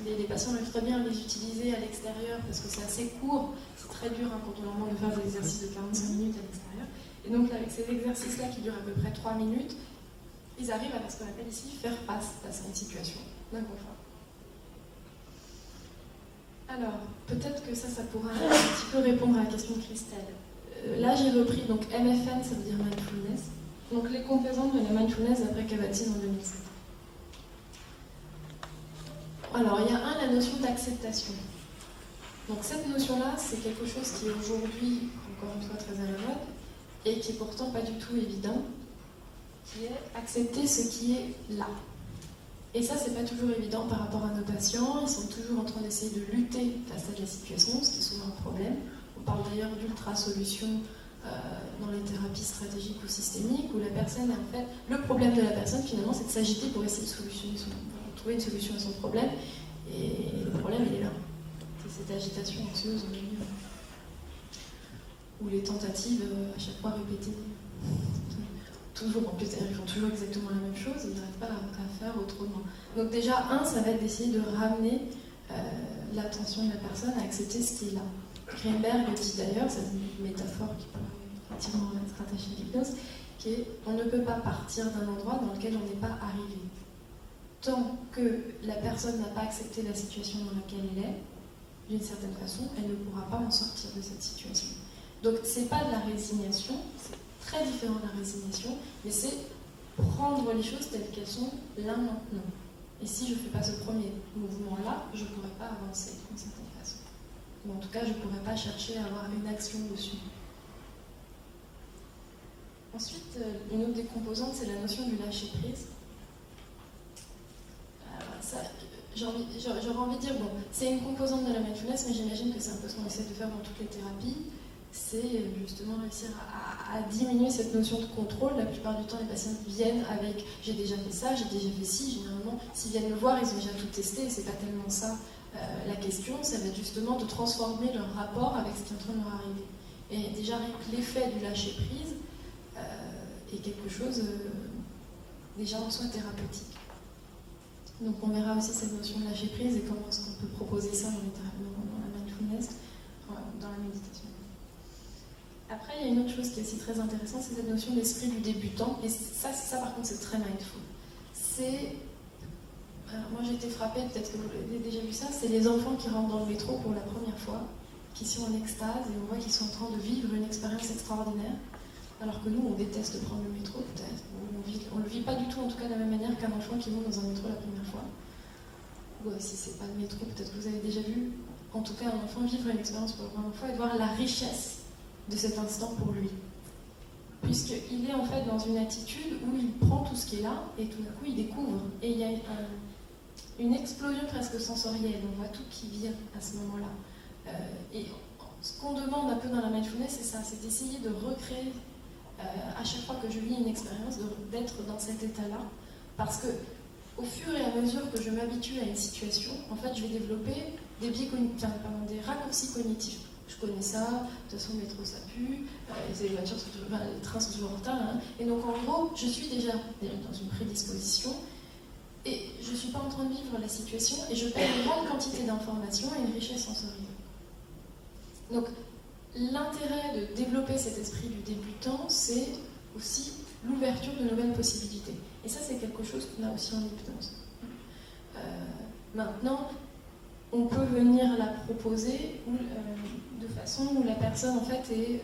les patients arrivent très bien à les utiliser à l'extérieur parce que c'est assez court, c'est très dur quand on leur demande de faire des exercices de 45 minutes à l'extérieur. Et donc avec ces exercices-là qui durent à peu près 3 minutes, ils arrivent à ce qu'on appelle ici faire face à une situation d'inconfort. Alors, peut-être que ça pourra un petit peu répondre à la question de Christelle. Là, j'ai repris, donc MFN, ça veut dire Mindfulness. Donc, les composantes de la Mindfulness d'après Kabat-Zinn en 2007. Alors, il y a la notion d'acceptation. Donc, cette notion-là, c'est quelque chose qui est aujourd'hui, encore une fois, très à la mode, et qui est pourtant pas du tout évident, qui est accepter ce qui est là. Et ça, c'est pas toujours évident par rapport à nos patients. Ils sont toujours en train d'essayer de lutter face à la situation, ce qui est souvent un problème. On parle d'ailleurs d'ultra-solutions dans les thérapies stratégiques ou systémiques, où la personne, en fait, le problème de la personne, finalement, c'est de s'agiter pour essayer de trouver une solution à son problème. Et le problème, il est là. C'est cette agitation anxieuse au milieu. Ou les tentatives, à chaque fois répétées. Toujours, en plus, ils font toujours exactement la même chose, ils n'arrivent pas à faire autrement. Donc déjà, ça va être d'essayer de ramener l'attention de la personne à accepter ce qui est là. Greenberg dit d'ailleurs, c'est une métaphore qui peut effectivement être attachée à l'hypnose, qui est on ne peut pas partir d'un endroit dans lequel on n'est pas arrivé. Tant que la personne n'a pas accepté la situation dans laquelle elle est, d'une certaine façon, elle ne pourra pas en sortir de cette situation. Donc c'est pas de la résignation, c'est très différent de la résignation, mais c'est prendre les choses telles qu'elles sont là maintenant. Et si je ne fais pas ce premier mouvement-là, je ne pourrai pas avancer d'une certaine façon. Ou en tout cas, je ne pourrai pas chercher à avoir une action dessus. Ensuite, une autre des composantes, c'est la notion du lâcher-prise. J'aurais envie de dire, bon, c'est une composante de la mindfulness, mais j'imagine que c'est un peu ce qu'on essaie de faire dans toutes les thérapies. C'est justement réussir à diminuer cette notion de contrôle. La plupart du temps, les patients viennent avec « j'ai déjà fait ça, j'ai déjà fait ci ». Généralement, s'ils viennent me voir, ils ont déjà tout testé, et c'est pas tellement ça la question. Ça va être justement de transformer leur rapport avec ce qui est en train de leur arriver. Et déjà, l'effet du lâcher-prise est quelque chose déjà en soi thérapeutique. Donc on verra aussi cette notion de lâcher-prise et comment est-ce qu'on peut proposer ça dans la mindfulness, dans la méditation. Après, il y a une autre chose qui est aussi très intéressante, c'est cette notion d'esprit du débutant. Et ça par contre, c'est très mindful. Moi, j'ai été frappée, peut-être que vous l'avez déjà vu ça, c'est les enfants qui rentrent dans le métro pour la première fois, qui sont en extase, et on voit qu'ils sont en train de vivre une expérience extraordinaire, alors que nous, on déteste prendre le métro, peut-être. On ne le vit pas du tout, en tout cas, de la même manière qu'un enfant qui monte dans un métro la première fois. Ou si c'est pas le métro, peut-être que vous avez déjà vu, en tout cas, un enfant vivre une expérience pour la première fois et voir la richesse de cet instant pour lui. Puisqu'il est en fait dans une attitude où il prend tout ce qui est là et tout d'un coup il découvre. Et il y a une explosion presque sensorielle, on voit tout qui vient à ce moment-là. Et ce qu'on demande un peu dans la mindfulness, c'est ça, c'est d'essayer de recréer à chaque fois que je vis une expérience, d'être dans cet état-là. Parce que au fur et à mesure que je m'habitue à une situation, en fait je vais développer des raccourcis cognitifs. Je connais ça, de toute façon le métro ça pue, les trains sont toujours en retard, hein. Et donc en gros, je suis déjà dans une prédisposition et je ne suis pas en train de vivre la situation et je perds une grande quantité d'informations et une richesse sensorielle. Donc l'intérêt de développer cet esprit du débutant, c'est aussi l'ouverture de nouvelles possibilités. Et ça, c'est quelque chose qu'on a aussi en hypnose. Maintenant, on peut venir la proposer de façon où la personne en fait est...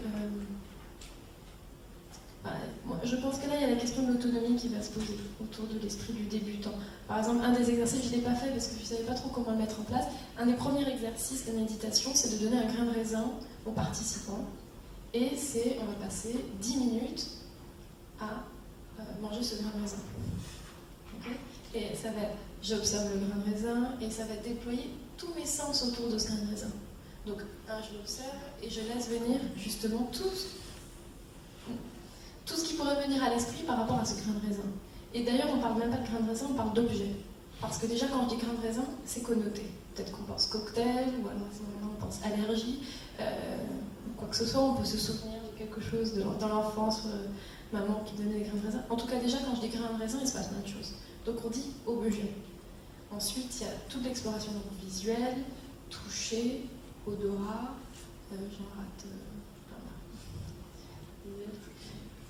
je pense que là il y a la question de l'autonomie qui va se poser autour de l'esprit du débutant. Par exemple, un des exercices, je ne l'ai pas fait parce que je ne savais pas trop comment le mettre en place. Un des premiers exercices de méditation, c'est de donner un grain de raisin aux participants. Et on va passer 10 minutes à manger ce grain de raisin. Okay. Et ça va être, j'observe le grain de raisin et ça va déployer tous mes sens autour de ce grain de raisin. Donc, je l'observe et je laisse venir justement tout ce qui pourrait venir à l'esprit par rapport à ce grain de raisin. Et d'ailleurs, on ne parle même pas de grain de raisin, on parle d'objet. Parce que déjà, quand je dis grain de raisin, c'est connoté. Peut-être qu'on pense cocktail, ou alors à ce moment-là, on pense allergie, quoi que ce soit, on peut se souvenir de quelque chose dans l'enfance, maman qui donnait des grains de raisin. En tout cas, déjà, quand je dis grains de raisin, il se passe plein de choses. Donc on dit aubergine. Ensuite, il y a toute l'exploration visuelle, toucher, odorat, j'en rate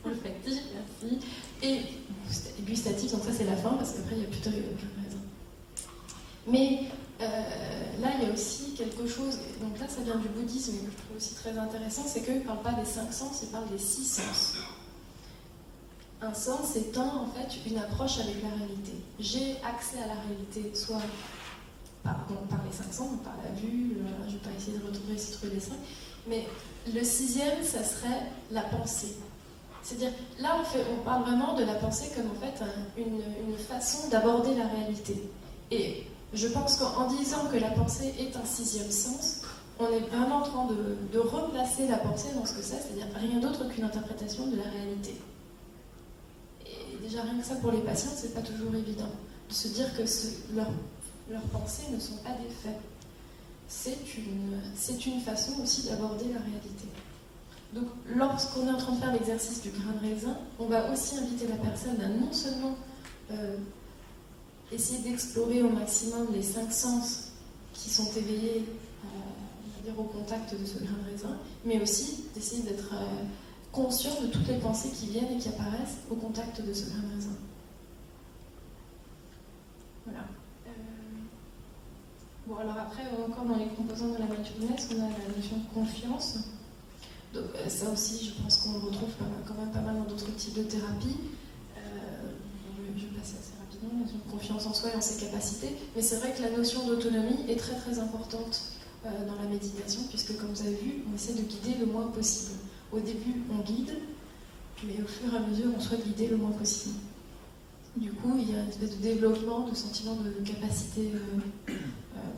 olfactif, merci, et gustatif, donc ça c'est la fin, parce qu'après il n'y a plus de raisin. Mais là, il y a aussi quelque chose, donc là ça vient du bouddhisme, et que je trouve aussi très intéressant, c'est qu'il ne parle pas des 5 sens, il parle des 6 sens. Un sens étant en fait une approche avec la réalité. J'ai accès à la réalité, soit par les 5 sens, par la vue, je ne vais pas essayer de retrouver les 5, mais le 6e, ça serait la pensée. C'est-à-dire, là on parle vraiment de la pensée comme en fait une façon d'aborder la réalité. Et je pense qu'en disant que la pensée est un 6e sens, on est vraiment en train de replacer la pensée dans ce que c'est, c'est-à-dire rien d'autre qu'une interprétation de la réalité. Et déjà rien que ça pour les patients, c'est pas toujours évident de se dire que leurs pensées ne sont pas des faits. C'est une façon aussi d'aborder la réalité. Donc, lorsqu'on est en train de faire l'exercice du grain de raisin, on va aussi inviter la personne à non seulement essayer d'explorer au maximum les 5 sens qui sont éveillés on va dire, au contact de ce grain de raisin, mais aussi d'essayer d'être conscient de toutes les pensées qui viennent et qui apparaissent au contact de ce grain de raisin. Voilà. Bon, alors après, encore dans les composants de la mindfulness, on a la notion de confiance. Donc ça aussi, je pense qu'on le retrouve quand même pas mal dans d'autres types de thérapies. Je vais passer assez rapidement, la notion de confiance en soi et en ses capacités. Mais c'est vrai que la notion d'autonomie est très très importante dans la méditation, puisque comme vous avez vu, on essaie de guider le moins possible. Au début, on guide, mais au fur et à mesure, on souhaite guider le moins possible. Du coup, il y a une espèce de développement, de sentiment de capacité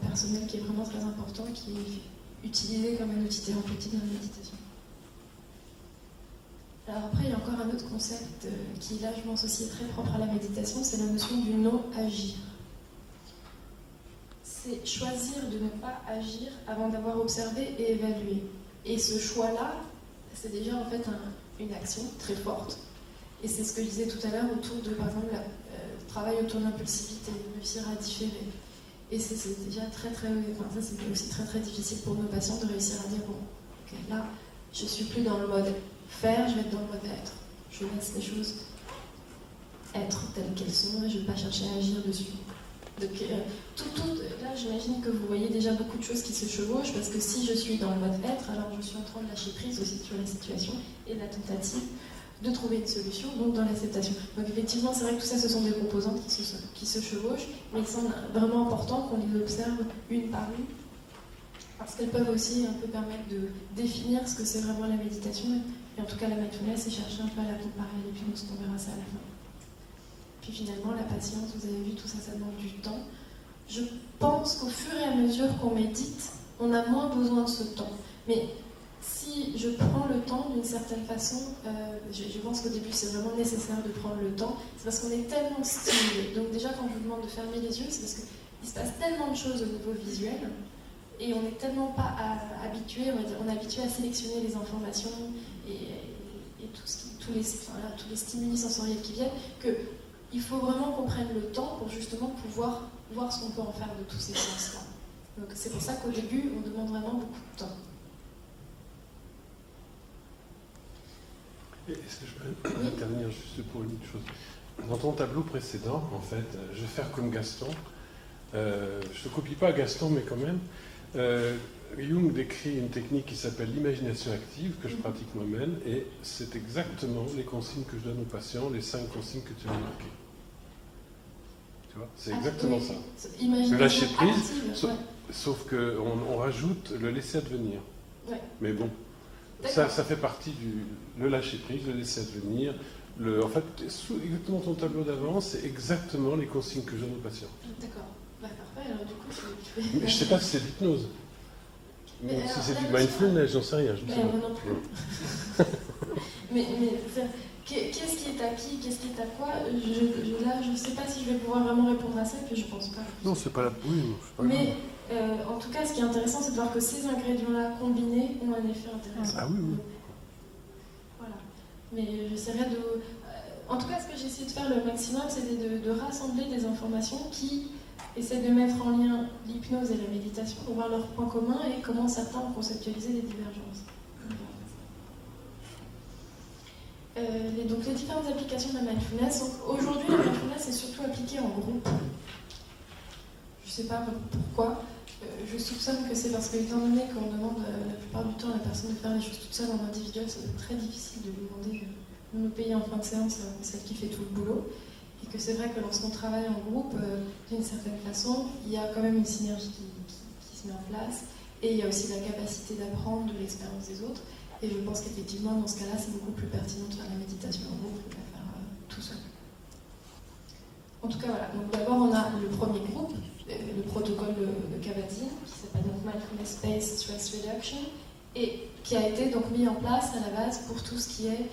personnelle qui est vraiment très important, qui est utilisé comme un outil thérapeutique dans la méditation. Alors après, il y a encore un autre concept qui, là, je pense aussi est très propre à la méditation, c'est la notion du non-agir. C'est choisir de ne pas agir avant d'avoir observé et évalué. Et ce choix-là, c'est déjà en fait une action très forte. Et c'est ce que je disais tout à l'heure autour de, par exemple, le travail autour de l'impulsivité, réussir à différer. Et c'est déjà très, très... Enfin, ça, c'était aussi très, très difficile pour nos patients de réussir à dire, bon, ok, là, je ne suis plus dans le mode faire, je vais être dans le mode être. Je laisse les choses être telles qu'elles sont et je ne vais pas chercher à agir dessus. Donc, là, j'imagine que vous voyez déjà beaucoup de choses qui se chevauchent, parce que si je suis dans le mode être, alors je suis en train de lâcher prise aussi sur la situation et la tentative de trouver une solution, donc dans l'acceptation. Donc effectivement, c'est vrai que tout ça, ce sont des composantes qui se chevauchent, mais il semble vraiment important qu'on les observe une par une, parce qu'elles peuvent aussi un peu permettre de définir ce que c'est vraiment la méditation, et en tout cas la mindfulness, et chercher un peu à la comparer à l'hypnose, on verra ça à la fin. Puis finalement, la patience, vous avez vu, tout ça, ça demande du temps. Je pense qu'au fur et à mesure qu'on médite, on a moins besoin de ce temps. Mais si je prends le temps d'une certaine façon, je pense qu'au début c'est vraiment nécessaire de prendre le temps, c'est parce qu'on est tellement stimulé. Donc déjà quand je vous demande de fermer les yeux, c'est parce qu'il se passe tellement de choses au niveau visuel, et on n'est tellement pas habitué, on est habitué à sélectionner les informations et tous les stimuli sensoriels qui viennent, qu'il faut vraiment qu'on prenne le temps pour justement pouvoir voir ce qu'on peut en faire de tous ces sens-là. Donc c'est pour ça qu'au début, on demande vraiment beaucoup de temps. Est-ce que je peux intervenir juste pour une chose? Dans ton tableau précédent, en fait, je vais faire comme Gaston. Je ne copie pas Gaston, mais quand même. Jung décrit une technique qui s'appelle l'imagination active, que je pratique moi-même, et c'est exactement les consignes que je donne aux patients, les 5 consignes que tu as marquées. Tu vois, c'est exactement ça. Le lâcher prise, sauf qu'on rajoute le laisser advenir. Ouais. Mais bon. Ça fait partie le lâcher prise, le laisser advenir. En fait, exactement ton tableau d'avant, c'est exactement les consignes que je donne aux patients. D'accord. Bah, parfait, alors du coup, je ne sais pas si c'est de l'hypnose. Si c'est du mindfulness, j'en sais rien. Je ne sais pas. Non plus. mais qu'est-ce qui est à qui, qu'est-ce qui est à quoi? Là, je ne sais pas si je vais pouvoir vraiment répondre à ça, et puis je ne pense pas. Non, c'est pas la... Oui, c'est pas mais en tout cas, ce qui est intéressant, c'est de voir que ces ingrédients-là combinés ont un effet intéressant. Ah oui, oui. Mais j'essaierai de... En tout cas, ce que j'ai essayé de faire le maximum, c'était de rassembler des informations qui essaient de mettre en lien l'hypnose et la méditation pour voir leurs points communs et comment certains ont conceptualisé des divergences. Donc les différentes applications de la mindfulness. Aujourd'hui, la mindfulness est surtout appliquée en groupe. Je ne sais pas pourquoi. Je soupçonne que c'est parce que, étant donné qu'on demande la plupart du temps à la personne de faire les choses toute seule en individuel, c'est très difficile de lui demander de nous payer en fin de séance celle qui fait tout le boulot. Et que c'est vrai que lorsqu'on travaille en groupe, d'une certaine façon, il y a quand même une synergie qui se met en place. Et il y a aussi la capacité d'apprendre de l'expérience des autres. Et je pense qu'effectivement, dans ce cas-là, c'est beaucoup plus pertinent de faire la méditation en groupe que de la faire tout seul. En tout cas, voilà. Donc d'abord, on a le premier groupe, le protocole de Kabat-Zinn, qui s'appelle donc Mindfulness Based Stress Reduction, et qui a été donc mis en place à la base pour tout ce qui est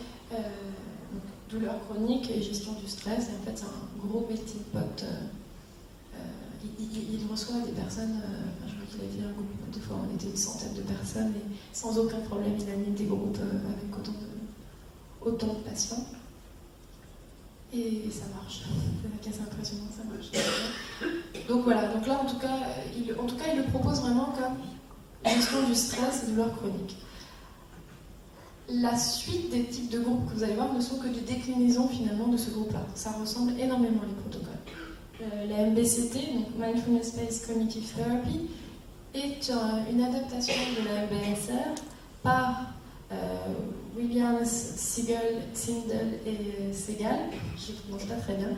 douleur chronique et gestion du stress. Et en fait, c'est un gros melting pot. Il reçoit des personnes, je crois qu'il a dit un groupe, des fois on était une centaine de personnes, et sans aucun problème, il a mis des groupes avec autant de patients. Et ça marche. C'est assez impressionnant, ça marche. Donc voilà, donc là en tout cas, il le propose vraiment comme gestion du stress et douleur chronique. La suite des types de groupes que vous allez voir ne sont que des déclinaisons finalement de ce groupe-là. Ça ressemble énormément les protocoles. La MBCT, donc Mindfulness Based Cognitive Therapy, est une adaptation de la MBSR par Williams, Sindel et Segal, je ne prononce pas très bien,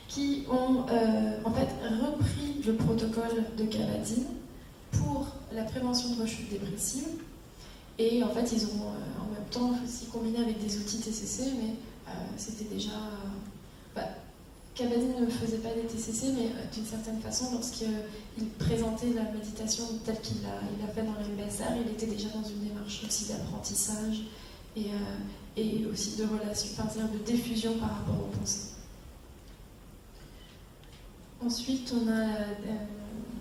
qui ont en fait repris le protocole de Kabat-Zinn pour la prévention de rechute dépressive. Et en fait, ils ont en même temps aussi combiné avec des outils TCC, mais c'était déjà... Kabat-Zinn ne faisait pas des TCC, mais d'une certaine façon, lorsqu'il présentait la méditation telle qu'il l'a fait dans l'MBSR, il était déjà dans une démarche aussi d'apprentissage et aussi de relation, enfin, de diffusion par rapport aux pensées. Ensuite, on a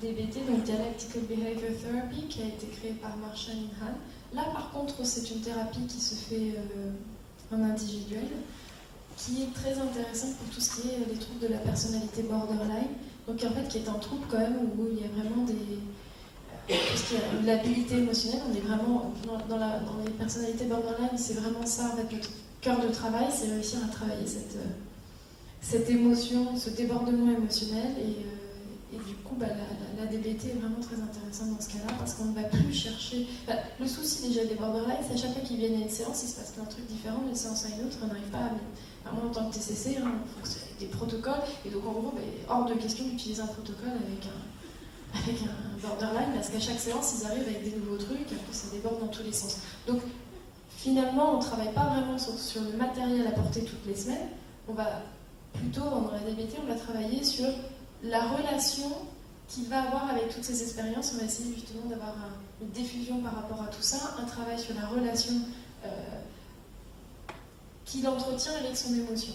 DBT, donc Dialectical Behavior Therapy, qui a été créée par Marsha Linehan. Là, par contre, c'est une thérapie qui se fait en individuel, qui est très intéressante pour tout ce qui est les troubles de la personnalité borderline. Donc en fait, qui est un trouble quand même où il y a vraiment tout ce qui est l'habilité émotionnelle. On est vraiment dans les personnalités borderline, c'est vraiment ça en fait, notre cœur de travail, c'est réussir à travailler cette émotion, ce débordement émotionnel. Et du coup, la DBT est vraiment très intéressante dans ce cas-là, parce qu'on ne va plus chercher... le souci déjà des borderline, c'est à chaque fois qu'ils viennent à une séance, il se passe un truc différent d'une séance à une autre, on n'arrive pas à... Moi, en tant que TCC, il faut que c'est des protocoles, et donc en gros, hors de question d'utiliser un protocole avec un borderline, parce qu'à chaque séance, ils arrivent avec des nouveaux trucs, et après ça déborde dans tous les sens. Donc finalement, on ne travaille pas vraiment sur le matériel apporté toutes les semaines, on va plutôt, dans la DBT, on va travailler sur la relation qu'il va avoir avec toutes ces expériences. On va essayer justement d'avoir une diffusion par rapport à tout ça, un travail sur la relation qu'il entretient avec son émotion.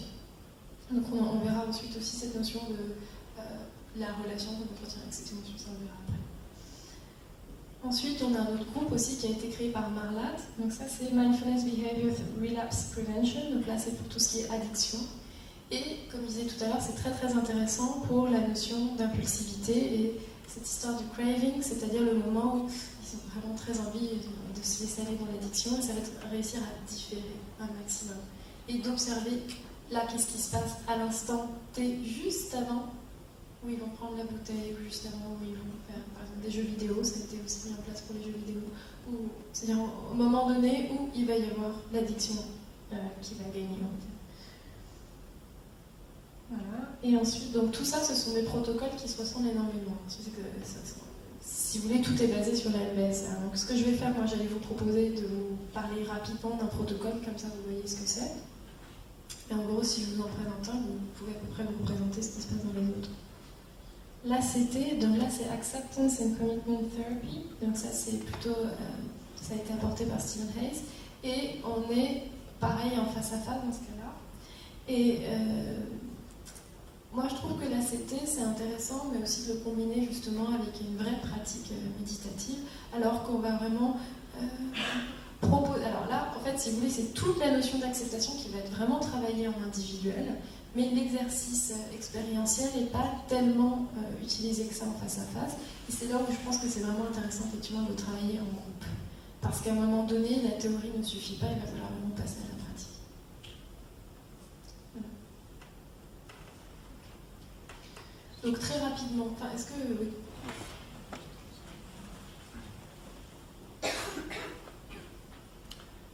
Donc on verra ensuite aussi cette notion de la relation qu'on entretient avec cette émotion, ça on verra après. Ensuite, on a un autre groupe aussi qui a été créé par Marlatt. Donc ça, c'est Mindfulness Behavior Relapse Prevention. Donc là, c'est pour tout ce qui est addiction. Et comme je disais tout à l'heure, c'est très très intéressant pour la notion d'impulsivité et cette histoire du craving, c'est-à-dire le moment où ils ont vraiment très envie de se laisser aller dans l'addiction, et ça va être réussir à différer un maximum. Et d'observer là qu'est-ce qui se passe à l'instant T, juste avant où ils vont prendre la bouteille, ou juste avant où ils vont faire par exemple des jeux vidéo, ça a été aussi mis en place pour les jeux vidéo, c'est-à-dire au moment donné où il va y avoir l'addiction qui va gagner. Voilà. Et ensuite, donc tout ça, ce sont des protocoles qui se ressemblent énormément. Si vous voulez, tout est basé sur la MBSR. Donc ce que je vais faire, moi, j'allais vous proposer de vous parler rapidement d'un protocole, comme ça vous voyez ce que c'est. Et en gros, si je vous en présente un, vous pouvez à peu près vous représenter ce qui se passe dans les autres. L'ACT, donc là c'est Acceptance and Commitment Therapy. Donc ça c'est plutôt, ça a été apporté par Stephen Hayes. Et on est pareil en face à face dans ce cas-là. Et moi, je trouve que l'ACT, c'est intéressant, mais aussi de le combiner justement avec une vraie pratique méditative, alors qu'on va vraiment Alors là, en fait, si vous voulez, c'est toute la notion d'acceptation qui va être vraiment travaillée en individuel, mais l'exercice expérientiel n'est pas tellement utilisé que ça en face à face. Et c'est là où je pense que c'est vraiment intéressant effectivement de travailler en groupe. Parce qu'à un moment donné, la théorie ne suffit pas, il va falloir vraiment passer à la pratique. Voilà. Donc très rapidement, est-ce que... Oui.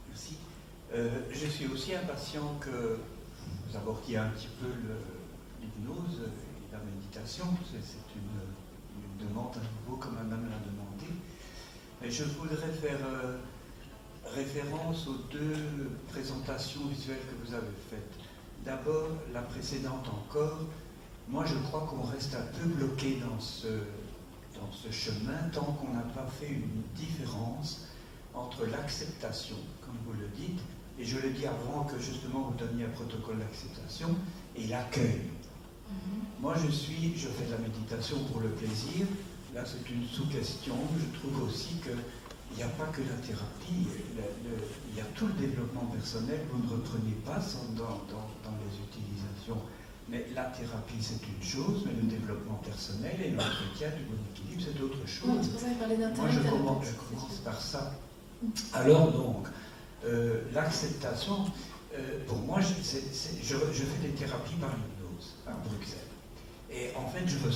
Merci. Je suis aussi impatient que vous abordiez un petit peu l'hypnose et la méditation. C'est une demande à nouveau, comme Madame l'a demandé. Mais je voudrais faire référence aux deux présentations visuelles que vous avez faites. D'abord, la précédente encore. Moi, je crois qu'on reste un peu bloqué dans ce chemin tant qu'on n'a pas fait une différence entre l'acceptation, comme vous le dites, et je le dis avant que justement vous donniez un protocole d'acceptation, et l'accueil. Moi, je fais de la méditation pour le plaisir. Là, c'est une sous-question. Je trouve aussi qu'il n'y a pas que la thérapie, il y a tout le développement personnel. Vous ne reprenez pas dans les utilisations. Mais la thérapie, c'est une chose, mais le développement personnel et l'entretien du bon équilibre, c'est autre chose. Oui, c'est pour ça que je parlais d'intérêt. Moi, je commence par ça. Alors donc, l'acceptation, pour moi, je fais des thérapies par l'hypnose à Bruxelles. Et en fait, je me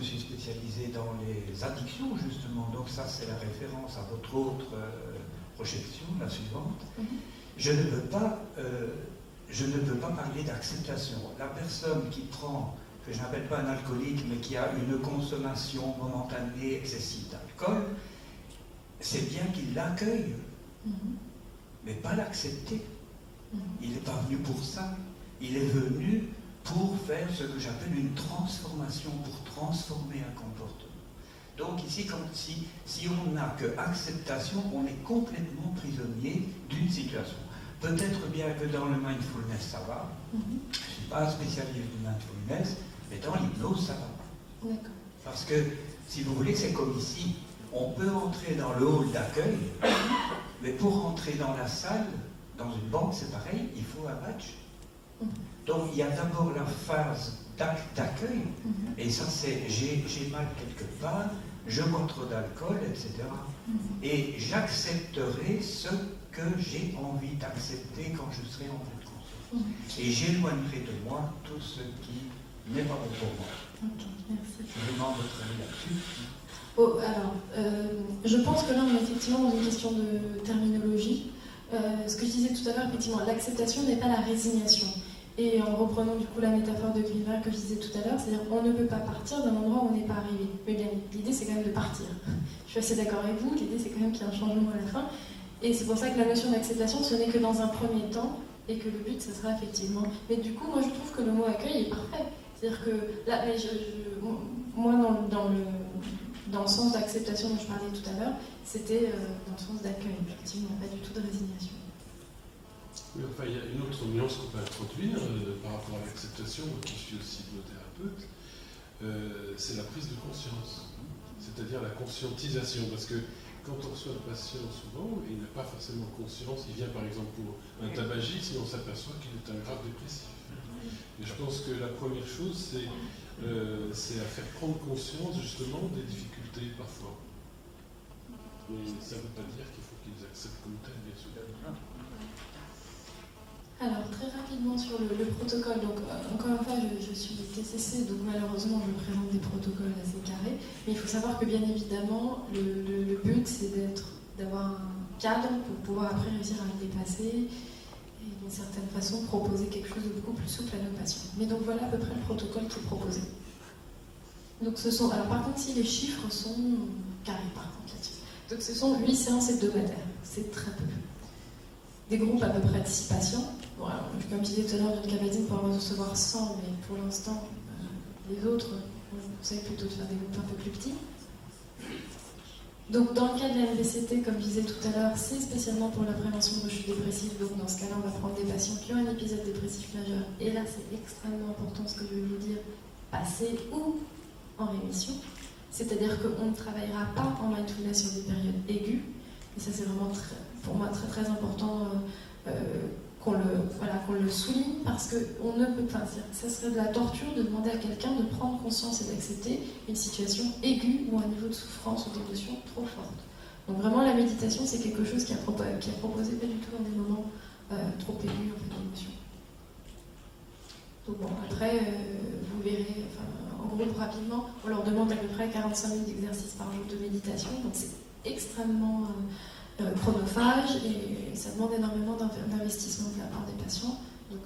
suis spécialisé dans les addictions, justement. Donc ça, c'est la référence à votre autre projection, la suivante. Je ne peux pas parler d'acceptation. La personne qui prend, que je n'appelle pas un alcoolique, mais qui a une consommation momentanée excessive d'alcool, c'est bien qu'il l'accueille, mais pas l'accepter. Il n'est pas venu pour ça. Il est venu pour faire ce que j'appelle une transformation, pour transformer un comportement. Donc ici, si on n'a que acceptation, on est complètement prisonnier d'une situation. Peut-être bien que dans le mindfulness, ça va. Je ne suis pas un spécialiste du mindfulness, mais dans l'hypnose, ça va. Parce que, si vous voulez, c'est comme ici. On peut entrer dans le hall d'accueil, mais pour entrer dans la salle, dans une banque, c'est pareil, il faut un badge. Donc, il y a d'abord la phase d'accueil, et ça, c'est j'ai mal quelque part, je bois trop d'alcool, etc. Et j'accepterai ce que j'ai envie d'accepter quand je serai en pleine conscience. Et j'éloignerai de moi tout ce qui n'est pas bon pour moi. Merci. Je demande votre avis là-dessus. Je pense que là, on est effectivement dans une question de terminologie. Ce que je disais tout à l'heure, effectivement, l'acceptation n'est pas la résignation. Et en reprenant du coup la métaphore de Griver que je disais tout à l'heure, c'est-à-dire qu'on ne peut pas partir d'un endroit où on n'est pas arrivé. Mais bien, l'idée, c'est quand même de partir. Je suis assez d'accord avec vous, l'idée, c'est quand même qu'il y ait un changement à la fin. Et c'est pour ça que la notion d'acceptation, ce n'est que dans un premier temps, et que le but, ce sera effectivement... Mais du coup, moi, je trouve que le mot accueil est parfait. C'est-à-dire que, là, moi, dans le sens d'acceptation dont je parlais tout à l'heure, c'était dans le sens d'accueil, effectivement, pas du tout de résignation. Oui, enfin, il y a une autre nuance qu'on peut introduire par rapport à l'acceptation, moi qui suis aussi hypnothérapeute, c'est la prise de conscience, c'est-à-dire la conscientisation, parce que quand on reçoit le patient, souvent, il n'a pas forcément conscience, il vient par exemple pour un tabagisme, et on s'aperçoit qu'il est un grave dépressif. Et je pense que la première chose, c'est à faire prendre conscience justement des difficultés parfois. Mais ça ne veut pas dire qu'il faut qu'ils acceptent comme tel, bien sûr. Alors, très rapidement sur le protocole, donc encore une fois, je suis TCC, donc malheureusement, je présente des protocoles assez carrés, mais il faut savoir que bien évidemment, le but, c'est d'avoir un cadre pour pouvoir après réussir à le dépasser et d'une certaine façon proposer quelque chose de beaucoup plus souple à nos patients. Mais donc voilà à peu près le protocole qui est proposé. Donc alors par contre, si les chiffres sont carrés par contre là-dessus. Donc ce sont 8 séances hebdomadaires, c'est très peu. Des groupes à peu près de 6 patients. Bon, alors, comme je disais tout à l'heure, notre cabadine pour en recevoir 100, mais pour l'instant, les autres, on vous conseille plutôt de faire des groupes un peu plus petits. Donc, dans le cas de la MVCT, comme je disais tout à l'heure, c'est spécialement pour la prévention de rechute dépressive. Donc, dans ce cas-là, on va prendre des patients qui ont un épisode dépressif majeur. Et là, c'est extrêmement important ce que je vais vous dire, passé ou en rémission. C'est-à-dire qu'on ne travaillera pas en mindfulness sur des périodes aiguës, Et ça, c'est vraiment pour moi très très important qu'on le souligne, parce que on ne peut pas, ça serait de la torture de demander à quelqu'un de prendre conscience et d'accepter une situation aiguë ou un niveau de souffrance ou d'émotion trop forte. Donc vraiment, la méditation, c'est quelque chose qui est proposé pas du tout dans des moments trop aigus d'émotion. Donc bon, après, vous verrez, en groupe rapidement, on leur demande à peu près 45 minutes d'exercice par jour de méditation, donc c'est extrêmement chronophage et ça demande énormément d'investissement de la part des patients. Donc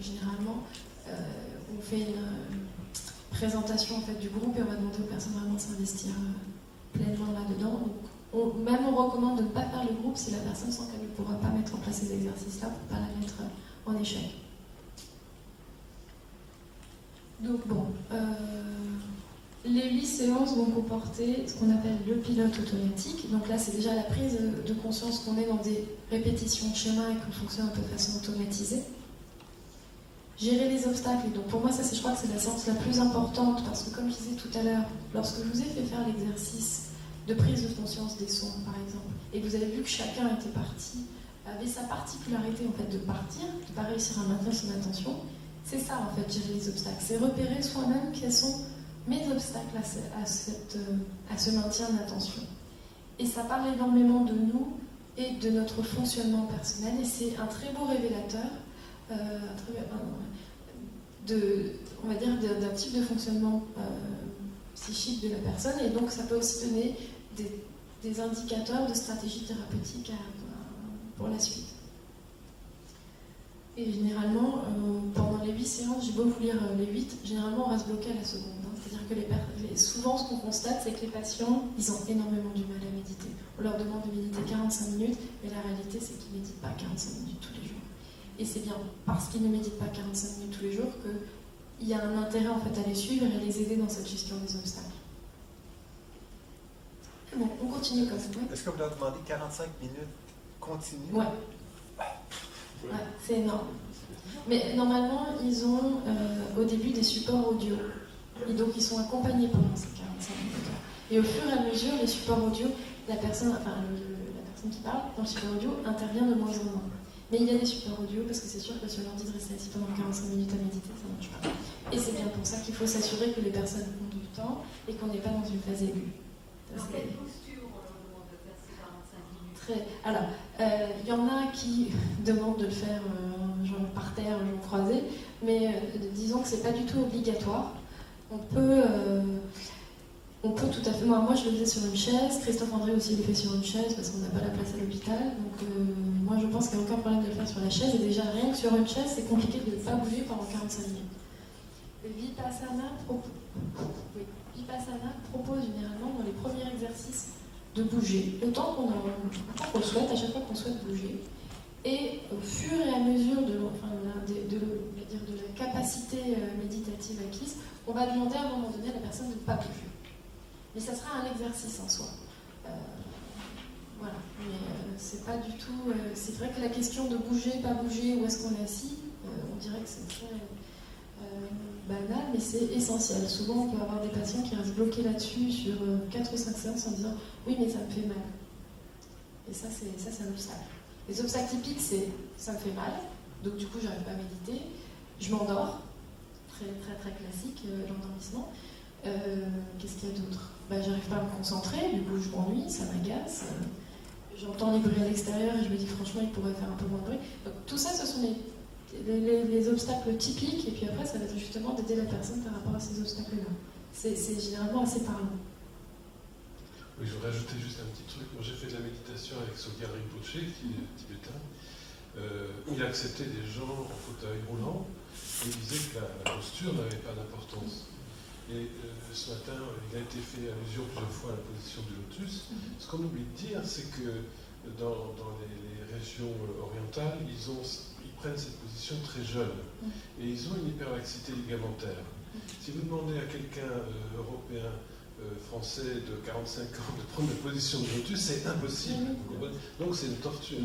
généralement, on fait une présentation en fait, du groupe et on va demander aux personnes vraiment de s'investir pleinement là-dedans. Même on recommande de ne pas faire le groupe si la personne sent qu'elle ne pourra pas mettre en place ces exercices-là pour ne pas la mettre en échec. Donc bon, les 8 séances vont comporter ce qu'on appelle le pilote automatique. Donc là, c'est déjà la prise de conscience qu'on est dans des répétitions de schémas et qu'on fonctionne un peu de façon automatisée. Gérer les obstacles. Et donc pour moi, ça, je crois que c'est la séance la plus importante parce que, comme je disais tout à l'heure, lorsque je vous ai fait faire l'exercice de prise de conscience des sons, par exemple, et que vous avez vu que chacun était parti, avait sa particularité en fait de partir, de ne pas réussir à maintenir son attention. C'est ça, en fait, gérer les obstacles. C'est repérer soi-même quels sont mes obstacles à ce maintien d'attention. Et ça parle énormément de nous et de notre fonctionnement personnel. Et c'est un très beau révélateur on va dire, d'un type de fonctionnement psychique de la personne. Et donc, ça peut aussi donner des indicateurs de stratégie thérapeutique pour la suite. Et généralement, pendant les 8 séances, j'ai beau vous lire les 8, généralement on reste bloqué à la seconde. C'est-à-dire que souvent ce qu'on constate, c'est que les patients, ils ont énormément du mal à méditer. On leur demande de méditer 45 minutes, mais la réalité c'est qu'ils ne méditent pas 45 minutes tous les jours. Et c'est bien parce qu'ils ne méditent pas 45 minutes tous les jours qu'il y a un intérêt en fait à les suivre et à les aider dans cette gestion des obstacles. Bon, on continue comme ça. Est-ce que vous leur demandez 45 minutes continues? Ouais. Ouais, c'est énorme. Mais normalement, ils ont au début des supports audio. Et donc, ils sont accompagnés pendant ces 45 minutes. Et au fur et à mesure, les supports audio, la personne qui parle dans le support audio intervient de moins en moins. Mais il y a des supports audio parce que c'est sûr que si on leur dit de rester assis pendant 45 minutes à méditer, ça ne marche pas. Et c'est bien pour ça qu'il faut s'assurer que les personnes ont du temps et qu'on n'est pas dans une phase aiguë. Dans quelle posture on leur demande de faire ces 45 minutes? Alors, il y en a qui demandent de le faire genre par terre, jambes croisées, mais disons que c'est pas du tout obligatoire. On peut tout à fait. Moi, je le faisais sur une chaise. Christophe André aussi le fait sur une chaise parce qu'on n'a pas la place à l'hôpital. Donc, moi, je pense qu'il n'y a aucun problème de le faire sur la chaise. Et déjà, rien que sur une chaise, c'est compliqué de ne pas bouger pendant 45 minutes. Le Vipassana propose généralement dans les premiers exercices de bouger, autant qu'on le souhaite, à chaque fois qu'on souhaite bouger. Et au fur et à mesure de la capacité méditative acquise, on va demander à un moment donné à la personne de ne pas bouger. Mais ça sera un exercice en soi. Voilà. Mais c'est pas du tout. C'est vrai que la question de bouger, pas bouger, où est-ce qu'on est assis, on dirait que c'est très banal, mais c'est essentiel. Souvent, on peut avoir des patients qui restent bloqués là-dessus sur 4 ou 5 séances en disant oui, mais ça me fait mal. Et ça, c'est un obstacle. Les obstacles typiques, c'est ça me fait mal, donc du coup, j'arrive pas à méditer, je m'endors, très très très classique, l'endormissement. Qu'est-ce qu'il y a d'autre? J'arrive pas à me concentrer, du coup, je m'ennuie, ça m'agace. J'entends les bruits à l'extérieur et je me dis franchement, il pourrait faire un peu moins de bruit. Donc, tout ça, ce sont les obstacles typiques, et puis après, ça va être justement d'aider la personne par rapport à ces obstacles-là. C'est généralement assez parlant. Oui, je voudrais rajouter juste un petit truc. Moi, j'ai fait de la méditation avec Sogyal Rinpoche, qui est tibétain. Il acceptait des gens en fauteuil roulant et il disait que la posture n'avait pas d'importance. Et ce matin, il a été fait allusion plusieurs fois à la position du lotus. Ce qu'on oublie de dire, c'est que dans les régions orientales, ils prennent cette position très jeune. Et ils ont une hyperlaxité ligamentaire. Si vous demandez à quelqu'un européen, français de 45 ans de prendre la position de lotus, c'est impossible. Donc c'est une torture.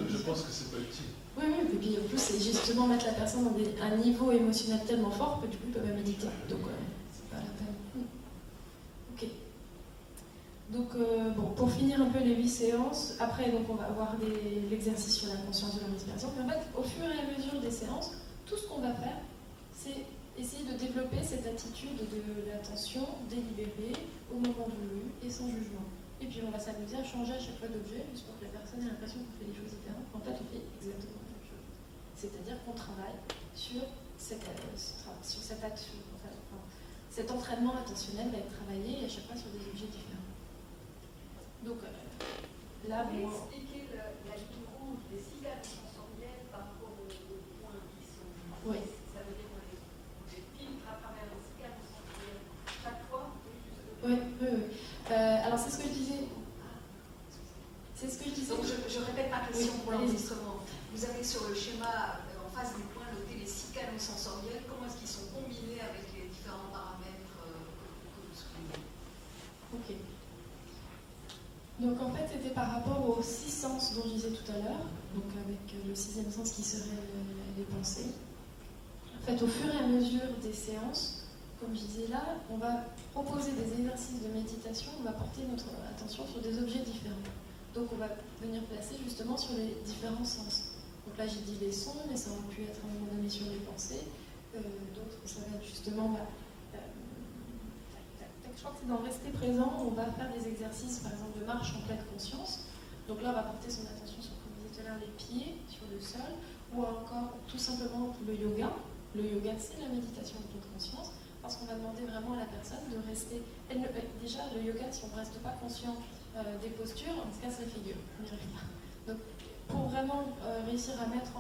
Je pense que c'est pas utile. Oui, et puis en plus, c'est justement mettre la personne dans un niveau émotionnel tellement fort que du coup, il peut pas méditer. Donc, c'est pas la peine. Ok. Donc, bon, pour finir un peu les 8 séances, après, donc, on va avoir l'exercice sur la conscience de la respiration. Puis en fait, au fur et à mesure des séances, tout ce qu'on va faire, c'est essayer de développer cette attitude de l'attention délibérée au moment du lu et sans jugement. Et puis, on va s'amuser à changer à chaque fois d'objet, juste pour que la personne ait l'impression qu'on fait des choses différentes. En fait, on fait exactement la même chose. C'est-à-dire qu'on travaille sur cet entraînement attentionnel va être travaillé et à chaque fois sur des objets différents. Donc là, vous pouvez bon, expliquer la ligne rouge des cigales sensorielles par rapport aux points qui sont. Oui. Ça veut dire qu'on les filtre à travers les cigales sensorielles chaque fois. Oui. Alors c'est ce que je disais. Donc je répète ma question pour l'enregistrement. Vous avez sur le schéma en face des points noté les cigales sensorielles. Comment est-ce qu'ils sont combinés avec les différents paramètres que vous soulignez? Ok. Donc en fait, c'était par rapport aux 6 sens dont je disais tout à l'heure, donc avec le 6e sens qui serait les pensées. En fait, au fur et à mesure des séances, comme je disais là, on va proposer des exercices de méditation, on va porter notre attention sur des objets différents. Donc on va venir placer justement sur les différents sens. Donc là, j'ai dit les sons, mais ça aurait pu être à un moment donné sur les pensées. D'autres, ça va être justement... je crois que c'est dans rester présent, on va faire des exercices, par exemple, de marche en pleine conscience. Donc là, on va porter son attention sur, comme je disais tout à l'heure, les pieds, sur le sol, ou encore tout simplement le yoga. Le yoga, c'est la méditation de pleine conscience, parce qu'on va demander vraiment à la personne de rester... déjà, le yoga, si on ne reste pas conscient des postures, on se casse la figure, on n'y arrive pas. Donc, pour vraiment réussir à mettre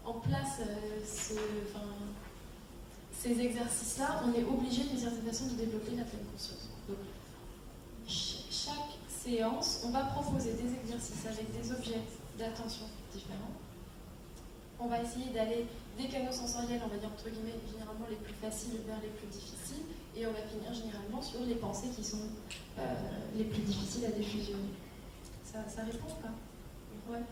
en place ces exercices-là, on est obligé d'une certaine façon de développer la pleine conscience. Donc, chaque séance, on va proposer des exercices avec des objets d'attention différents. On va essayer d'aller des canaux sensoriels, on va dire entre guillemets, généralement les plus faciles vers les plus difficiles, et on va finir généralement sur les pensées qui sont les plus difficiles à défusionner. Ça répond ou pas? Ouais.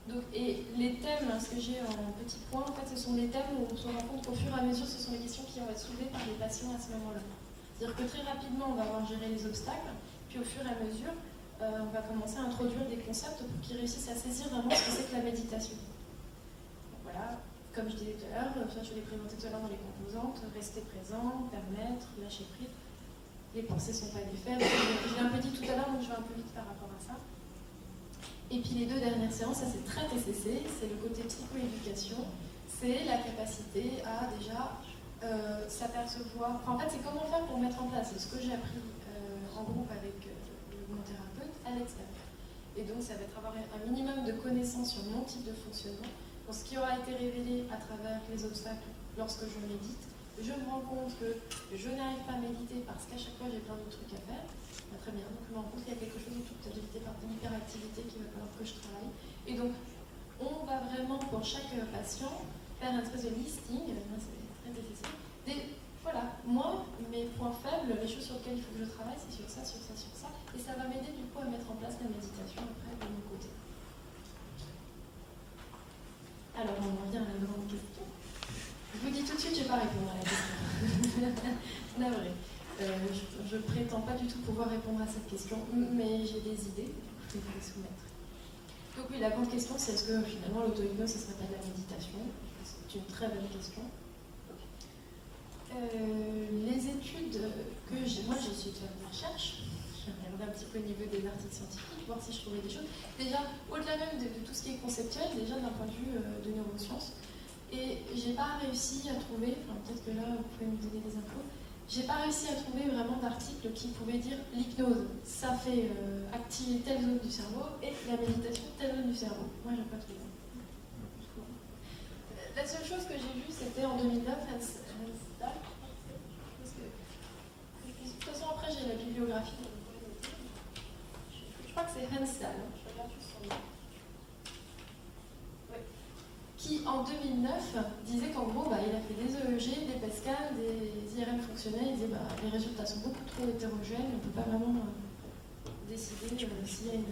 Donc, et les thèmes, ce que j'ai en petit point, en fait, ce sont les thèmes où on se rend compte qu'au fur et à mesure, ce sont les questions qui vont être soulevées par les patients à ce moment-là. C'est-à-dire que très rapidement, on va avoir géré les obstacles, puis au fur et à mesure, on va commencer à introduire des concepts pour qu'ils réussissent à saisir vraiment ce que c'est que la méditation. Donc, voilà, comme je disais tout à l'heure, je l'ai présenté tout à l'heure dans les composantes, rester présent, permettre, lâcher prise. Les pensées ne sont pas des faits. Je l'ai un peu dit tout à l'heure, donc je vais un peu vite par rapport à ça. Et puis les 2 dernières séances, ça c'est très TCC, c'est le côté psychoéducation, c'est la capacité à déjà s'apercevoir. Enfin, en fait, c'est comment faire pour mettre en place ce que j'ai appris en groupe avec mon thérapeute à l'extérieur. Et donc, ça va être avoir un minimum de connaissances sur mon type de fonctionnement. Donc, ce qui aura été révélé à travers les obstacles lorsque je médite, je me rends compte que je n'arrive pas à méditer parce qu'à chaque fois j'ai plein de trucs à faire. Bah, très bien, donc je me rends compte qu'il y a quelque chose autour de l'hyperactivité qu'il va falloir que je travaille. Et donc, on va vraiment pour chaque patient faire un espèce de listing, c'est très difficile, voilà, moi, mes points faibles, les choses sur lesquelles il faut que je travaille, c'est sur ça, sur ça, sur ça. Et ça va m'aider du coup à mettre en place la méditation après de mon côté. Alors, on revient à la grande question. Je vous dis tout de suite, je ne vais pas répondre à la question. C'est vrai. Je ne prétends pas du tout pouvoir répondre à cette question, mais j'ai des idées, je vais vous les soumettre. Donc oui, la grande question, c'est est-ce que finalement l'auto-hypnose, ce ne serait pas de la méditation? C'est une très bonne question. Les études que moi j'ai essayé de faire des recherches, j'ai regardé un petit peu au niveau des articles scientifiques, voir si je trouvais des choses. Déjà, au-delà même de tout ce qui est conceptuel, déjà d'un point de vue de neurosciences, et j'ai pas réussi à trouver, enfin peut-être que là vous pouvez me donner des infos, j'ai pas réussi à trouver vraiment d'articles qui pouvaient dire l'hypnose, ça fait activer telle zone du cerveau, et la méditation, telle zone du cerveau. Moi j'ai pas trouvé. La seule chose que j'ai vue, c'était en 2009, de toute façon, après, j'ai la bibliographie. Je crois que c'est Hensdal. Je regarde juste son nom. Oui. Qui, en 2009, disait qu'en gros, il a fait des EEG, des PET scans, des IRM fonctionnels. Il disait les résultats sont beaucoup trop hétérogènes. On ne peut pas vraiment décider s'il y a une. Vous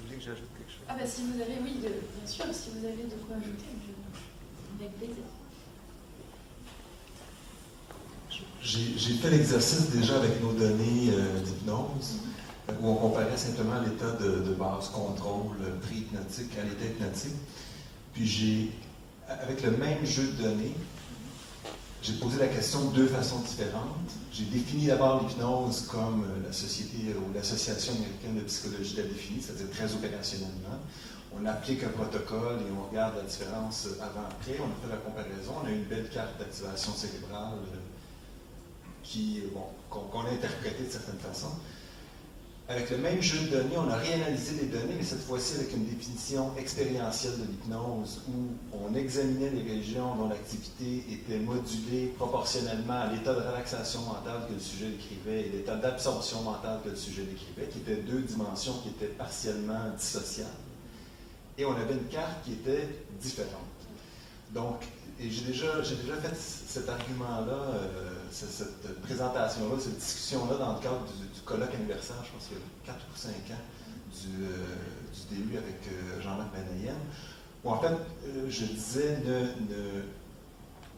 voulez que j'ajoute quelque chose? Ah, si vous avez, oui, bien sûr, si vous avez de quoi ajouter, avec plaisir. Je j'ai fait l'exercice déjà avec nos données d'hypnose, où on comparait simplement l'état de base, contrôle, pré-hypnotique à l'état hypnotique. Puis avec le même jeu de données, j'ai posé la question de deux façons différentes. J'ai défini d'abord l'hypnose comme la société ou l'Association américaine de psychologie l'a défini, c'est-à-dire très opérationnellement. On applique un protocole et on regarde la différence avant-après. On a fait la comparaison. On a une belle carte d'activation cérébrale qu'on a interprétée de certaines façons. Avec le même jeu de données, on a réanalysé les données, mais cette fois-ci avec une définition expérientielle de l'hypnose où on examinait les régions dont l'activité était modulée proportionnellement à l'état de relaxation mentale que le sujet décrivait et l'état d'absorption mentale que le sujet décrivait, qui étaient deux dimensions qui étaient partiellement dissociables. Et on avait une carte qui était différente. Donc, et j'ai déjà fait cet argument-là, cette présentation-là, cette discussion-là dans le cadre du colloque anniversaire, je pense qu'il y a 4 ou 5 ans, du DU avec Jean-Marc Benayen, où en fait, je disais,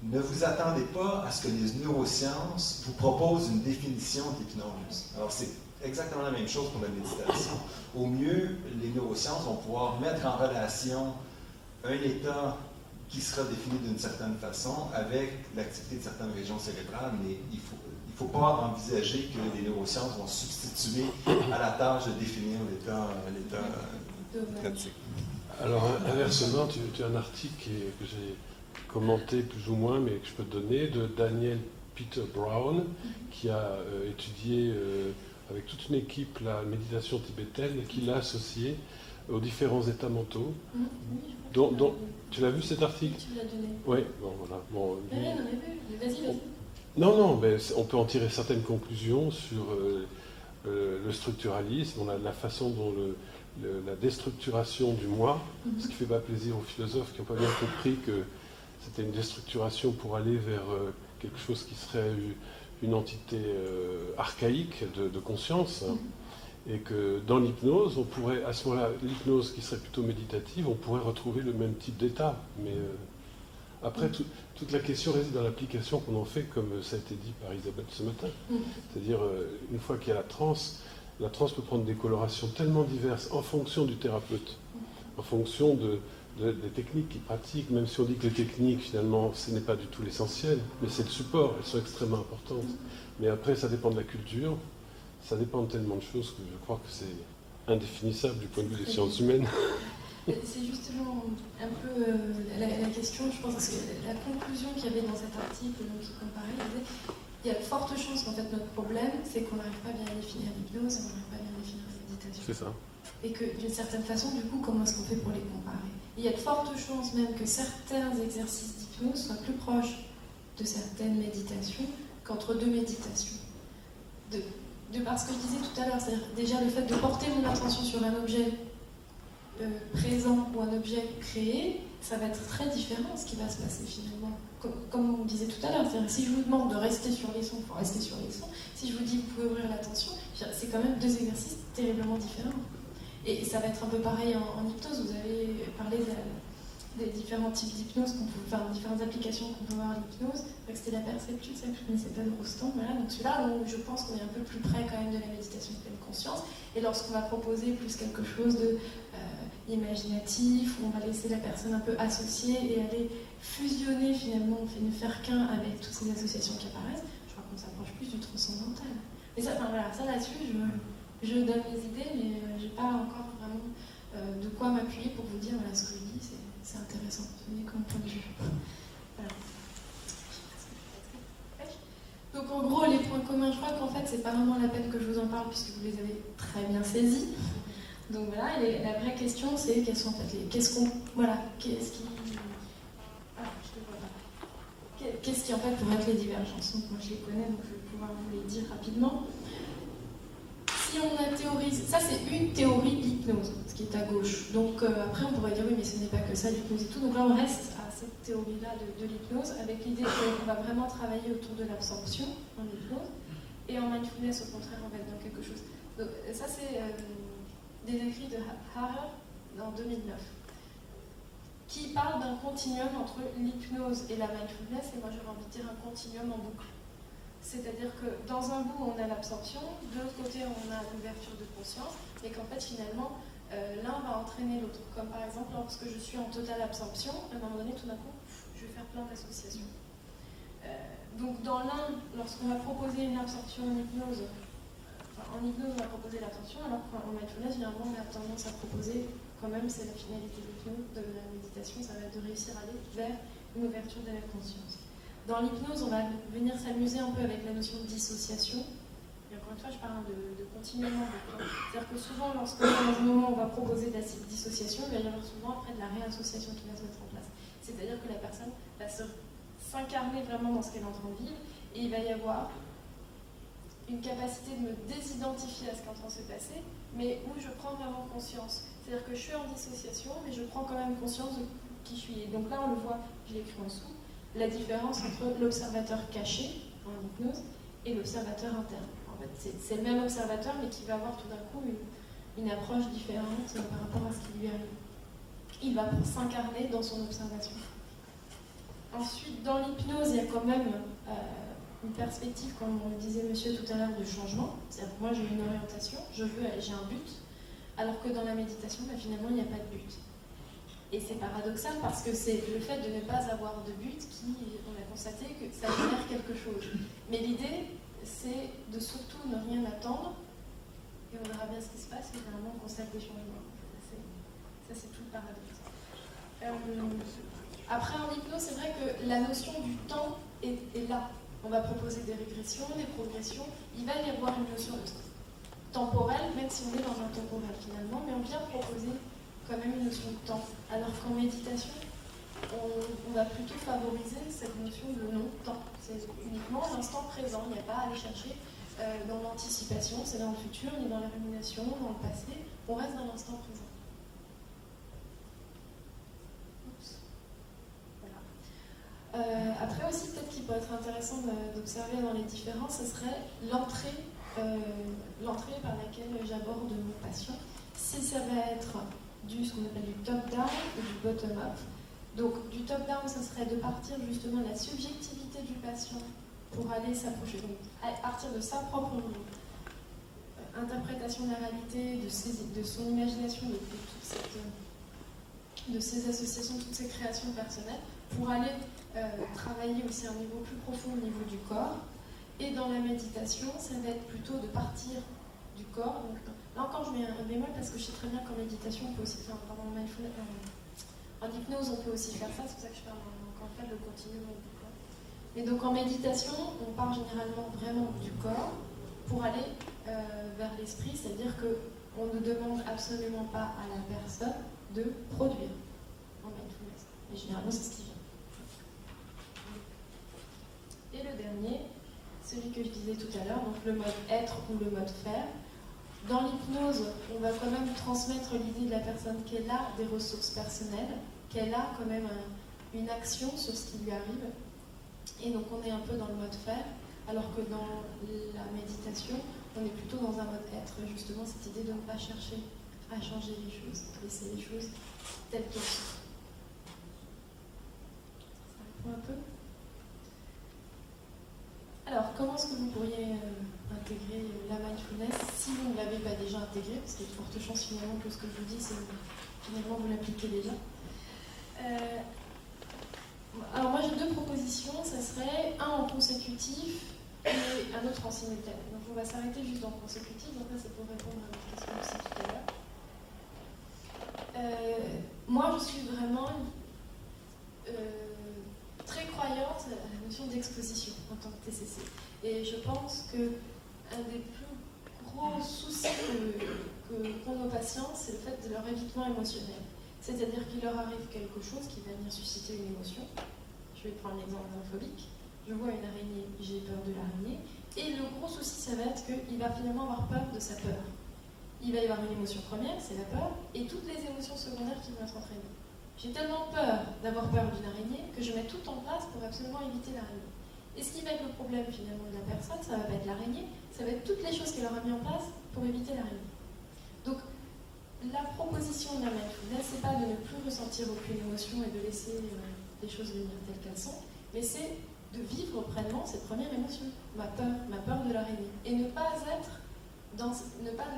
ne vous attendez pas à ce que les neurosciences vous proposent une définition d'hypnose. Alors, c'est exactement la même chose pour la méditation. Au mieux, les neurosciences vont pouvoir mettre en relation un état qui sera défini d'une certaine façon avec l'activité de certaines régions cérébrales, mais il ne faut pas envisager que les neurosciences vont substituer à la tâche de définir l'état hypnotique. Alors, inversement, tu as un article que j'ai commenté plus ou moins, mais que je peux te donner, de Daniel Peter Brown, qui a étudié avec toute une équipe la méditation tibétaine et qui l'a associée aux différents états mentaux. Tu l'as vu cet article? Tu l'as donné. Oui, bon voilà. Bon, vas-y. Non, mais on peut en tirer certaines conclusions sur le structuralisme, la façon dont la déstructuration du moi, ce qui fait pas plaisir aux philosophes qui n'ont pas bien compris que c'était une déstructuration pour aller vers quelque chose qui serait une entité archaïque de conscience. Et que dans l'hypnose, on pourrait, à ce moment-là, l'hypnose qui serait plutôt méditative, on pourrait retrouver le même type d'état. Mais après, toute la question réside dans l'application qu'on en fait, comme ça a été dit par Isabelle ce matin. C'est-à-dire, une fois qu'il y a la transe peut prendre des colorations tellement diverses en fonction du thérapeute, en fonction des techniques qu'il pratique, même si on dit que les techniques, finalement, ce n'est pas du tout l'essentiel, mais c'est le support, elles sont extrêmement importantes. Mais après, ça dépend de la culture. Ça dépend de tellement de choses que je crois que c'est indéfinissable du point de vue des sciences humaines. C'est justement un peu la question, je pense, que la conclusion qu'il y avait dans cet article qui comparait, il y a de fortes chances qu'en fait notre problème, c'est qu'on n'arrive pas bien à définir l'hypnose et on n'arrive pas bien à définir la méditation. C'est ça. Et que d'une certaine façon, du coup, comment est-ce qu'on fait pour les comparer? Il y a de fortes chances même que certains exercices d'hypnose soient plus proches de certaines méditations qu'entre deux méditations. De par ce que je disais tout à l'heure, c'est-à-dire déjà le fait de porter mon attention sur un objet présent ou un objet créé, ça va être très différent ce qui va se passer finalement. Comme on disait tout à l'heure, c'est-à-dire si je vous demande de rester sur les sons, il faut rester sur les sons. Si je vous dis vous pouvez ouvrir l'attention, c'est quand même deux exercices terriblement différents. Et ça va être un peu pareil en hypnose. Vous avez parlé des différents types d'hypnose, différentes applications qu'on peut avoir à l'hypnose. C'était la perception, ça que je ne connaissais pas de Rostand. Voilà. Donc celui-là, je pense qu'on est un peu plus près quand même de la méditation de pleine conscience. Et lorsqu'on va proposer plus quelque chose de imaginatif, où on va laisser la personne un peu associée et aller fusionner finalement, ne faire qu'un avec toutes ces associations qui apparaissent, je crois qu'on s'approche plus du transcendantal. Mais ça, ça là-dessus, je donne mes idées, mais je n'ai pas encore vraiment de quoi m'appuyer pour vous dire voilà, ce que je dis, c'est intéressant, ce n'est comme point de vue. Voilà. Donc en gros, les points communs, je crois qu'en fait, c'est pas vraiment la peine que je vous en parle puisque vous les avez très bien saisis. Donc voilà, et la vraie question, c'est quels sont en fait qu'est-ce qui en fait pourrait être les divergences. Donc moi je les connais, donc je vais pouvoir vous les dire rapidement. Si on a théorisé, ça c'est une théorie de l'hypnose, ce qui est à gauche. Donc après on pourrait dire oui mais ce n'est pas que ça l'hypnose et tout. Donc là on reste à cette théorie-là de l'hypnose avec l'idée qu'on va vraiment travailler autour de l'absorption en hypnose et en mindfulness au contraire on va être dans quelque chose. Donc ça c'est des écrits de Harrer en 2009 qui parle d'un continuum entre l'hypnose et la mindfulness et moi j'aurais envie de dire un continuum en boucle. C'est-à-dire que dans un bout, on a l'absorption, de l'autre côté, on a l'ouverture de conscience, et qu'en fait, finalement, l'un va entraîner l'autre. Comme par exemple, lorsque je suis en totale absorption, à un moment donné, tout d'un coup, je vais faire plein d'associations. Donc dans l'un, lorsqu'on va proposer une absorption en hypnose, on va proposer l'attention, alors qu'en mindfulness, généralement, on a tendance à proposer, quand même, c'est la finalité de la méditation, ça va être de réussir à aller vers une ouverture de la conscience. Dans l'hypnose, on va venir s'amuser un peu avec la notion de dissociation. Et encore une fois, je parle de continuellement. C'est-à-dire que souvent, lorsque dans un moment, on va proposer de la dissociation, il va y avoir souvent après de la réassociation qui va se mettre en place. C'est-à-dire que la personne va s'incarner vraiment dans ce qu'elle est en train de vivre, et il va y avoir une capacité de me désidentifier à ce qui est en train de se passer, mais où je prends vraiment conscience. C'est-à-dire que je suis en dissociation, mais je prends quand même conscience de qui je suis. Et donc là, on le voit, je l'ai écrit en dessous, la différence entre l'observateur caché en hypnose et l'observateur interne. En fait, c'est le même observateur, mais qui va avoir tout d'un coup une approche différente par rapport à ce qui lui arrive. Il va s'incarner dans son observation. Ensuite, dans l'hypnose, il y a quand même une perspective, comme on le disait monsieur tout à l'heure, de changement. C'est-à-dire que moi, j'ai une orientation, j'ai un but, alors que dans la méditation, finalement, il n'y a pas de but. Et c'est paradoxal parce que c'est le fait de ne pas avoir de but qui, on a constaté que ça génère quelque chose. Mais l'idée, c'est de surtout ne rien attendre, et on verra bien ce qui se passe, et finalement, on constate des changements. Ça, c'est tout le paradoxe. Après, en hypnose, c'est vrai que la notion du temps est là. On va proposer des régressions, des progressions. Il va y avoir une notion temporelle, même si on est dans un temporel finalement, mais on vient proposer quand même une notion de temps. Alors qu'en méditation, on va plutôt favoriser cette notion de non-temps. C'est uniquement l'instant présent. Il n'y a pas à aller chercher dans l'anticipation, c'est dans le futur, ni dans la rumination, dans le passé. On reste dans l'instant présent. Après aussi, peut-être qu'il peut être intéressant d'observer dans les différences, ce serait l'entrée par laquelle j'aborde mon patient. Si ça va être ce qu'on appelle du top-down ou du bottom-up. Donc du top-down, ce serait de partir justement de la subjectivité du patient pour aller s'approcher, donc à partir de sa propre interprétation de la réalité, de son imagination, de ses associations, de toutes ses créations personnelles, pour aller travailler aussi à un niveau plus profond au niveau du corps. Et dans la méditation, ça va être plutôt de partir du corps. Donc, là encore, je mets un bémol parce que je sais très bien qu'en méditation, on peut aussi faire, en hypnose, on peut aussi faire ça. C'est pour ça que je parle encore une fois de le continuum du corps. Et donc en méditation, on part généralement vraiment du corps pour aller vers l'esprit, c'est-à-dire qu'on ne demande absolument pas à la personne de produire en mindfulness. Et généralement, c'est ce qui vient. Et le dernier, celui que je disais tout à l'heure, donc le mode être ou le mode faire. Dans l'hypnose, on va quand même transmettre l'idée de la personne qu'elle a des ressources personnelles, qu'elle a quand même une action sur ce qui lui arrive. Et donc on est un peu dans le mode faire, alors que dans la méditation, on est plutôt dans un mode être, justement cette idée de ne pas chercher à changer les choses, laisser les choses telles qu'elles sont. Ça répond un peu ? Alors, comment est-ce que vous pourriez intégrer la mindfulness si vous ne l'avez pas déjà intégré, parce qu'il y a de fortes chances finalement que ce que je vous dis, c'est finalement vous l'appliquez déjà. Alors moi j'ai deux propositions, ça serait un en consécutif et un autre en simultané. Donc on va s'arrêter juste en consécutif, donc là c'est pour répondre à votre question aussi tout à l'heure. Moi je suis vraiment très croyante à la notion d'exposition en tant que TCC. Et je pense qu'un des plus gros soucis qu'ont nos patients, c'est le fait de leur évitement émotionnel. C'est-à-dire qu'il leur arrive quelque chose qui va venir susciter une émotion. Je vais prendre l'exemple d'un phobique. Je vois une araignée, j'ai peur de l'araignée. Et le gros souci, ça va être qu'il va finalement avoir peur de sa peur. Il va y avoir une émotion première, c'est la peur, et toutes les émotions secondaires qui vont être entraînées. J'ai tellement peur d'avoir peur d'une araignée que je mets tout en place pour absolument éviter l'araignée. Et ce qui va être le problème finalement de la personne, ça ne va pas être l'araignée, ça va être toutes les choses qu'elle aura mis en place pour éviter l'araignée. Donc, la proposition de la mindfulness, c'est pas de ne plus ressentir aucune émotion et de laisser les choses venir telles qu'elles sont, mais c'est de vivre pleinement cette première émotion, ma peur de l'araignée, et ne pas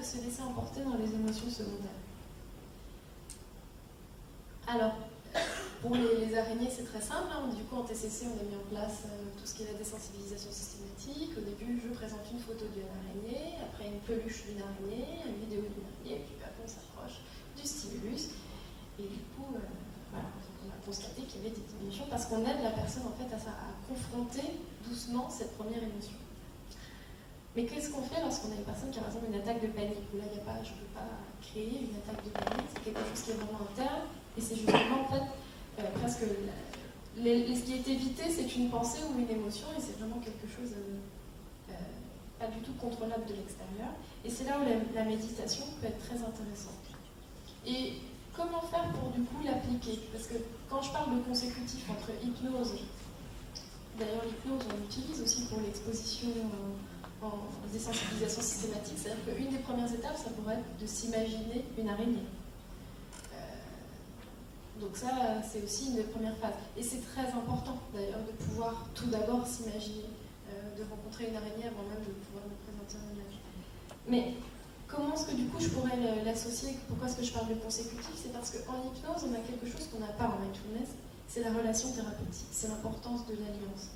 se laisser emporter dans les émotions secondaires. Alors, pour les araignées, c'est très simple. Du coup, en TCC, on a mis en place tout ce qui est la désensibilisation systématique. Au début, je présente une photo d'une araignée, après une peluche d'une araignée, une vidéo d'une araignée, et puis après, on s'approche du stimulus. Et du coup, voilà, on a constaté qu'il y avait des diminutions parce qu'on aide la personne en fait à confronter doucement cette première émotion. Mais qu'est-ce qu'on fait lorsqu'on a une personne qui a par exemple une attaque de panique, où là, je ne peux pas créer une attaque de panique, c'est quelque chose qui est vraiment interne, et c'est justement en fait presque ce qui est évité, c'est une pensée ou une émotion, et c'est vraiment quelque chose pas du tout contrôlable de l'extérieur. Et c'est là où la méditation peut être très intéressante. Et comment faire pour du coup l'appliquer? Parce que quand je parle de consécutif entre hypnose, d'ailleurs l'hypnose on l'utilise aussi pour l'exposition en désensibilisation systématique, c'est-à-dire qu'une des premières étapes, ça pourrait être de s'imaginer une araignée. Donc ça, c'est aussi une des premières phases. Et c'est très important, d'ailleurs, de pouvoir tout d'abord s'imaginer, de rencontrer une araignée avant même de pouvoir me présenter un image. Mais comment est-ce que, du coup, je pourrais l'associer? Pourquoi est-ce que je parle de consécutif? C'est parce qu'en hypnose, on a quelque chose qu'on n'a pas en mindfulness, c'est la relation thérapeutique, c'est l'importance de l'alliance.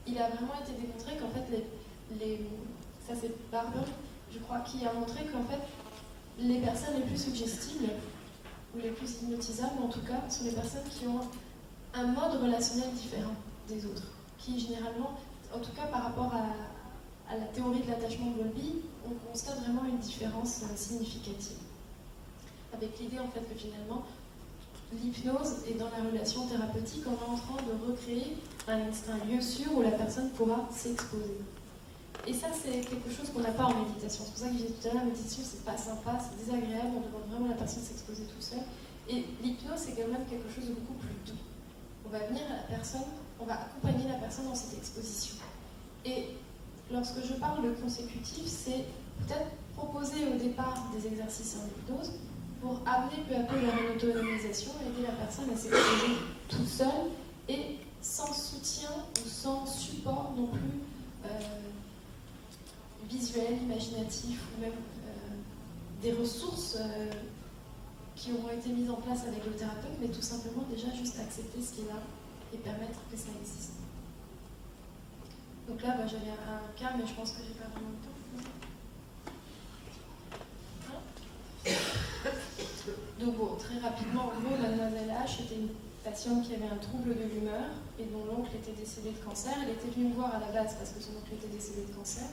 Il a vraiment été démontré qu'en fait, ça c'est Barber, je crois, qui a montré qu'en fait, les personnes les plus suggestibles, ou les plus hypnotisables en tout cas, sont les personnes qui ont un mode relationnel différent des autres, qui généralement, en tout cas par rapport à la théorie de l'attachement de Bowlby, on constate vraiment une différence significative. Avec l'idée en fait que finalement, l'hypnose est dans la relation thérapeutique en train de recréer un lieu sûr où la personne pourra s'exposer. Et ça, c'est quelque chose qu'on n'a pas en méditation. C'est pour ça que j'ai dit tout à l'heure, la méditation, c'est pas sympa, c'est désagréable, on demande vraiment à la personne de s'exposer tout seul. Et l'hypnose, c'est quand même quelque chose de beaucoup plus doux. On va venir à la personne, on va accompagner la personne dans cette exposition. Et lorsque je parle de consécutif, c'est peut-être proposer au départ des exercices en hypnose pour amener peu à peu vers une autonomisation et aider la personne à s'exposer toute seule et sans soutien ou sans support non plus visuel, imaginatif ou même des ressources qui auront été mises en place avec le thérapeute, mais tout simplement déjà juste accepter ce qui est là et permettre que ça existe. Donc là, j'avais un cas, mais je pense que j'ai pas vraiment le temps. Donc bon, très rapidement, en gros, mademoiselle H était une patiente qui avait un trouble de l'humeur et dont l'oncle était décédé de cancer. Elle était venue me voir à la base parce que son oncle était décédé de cancer.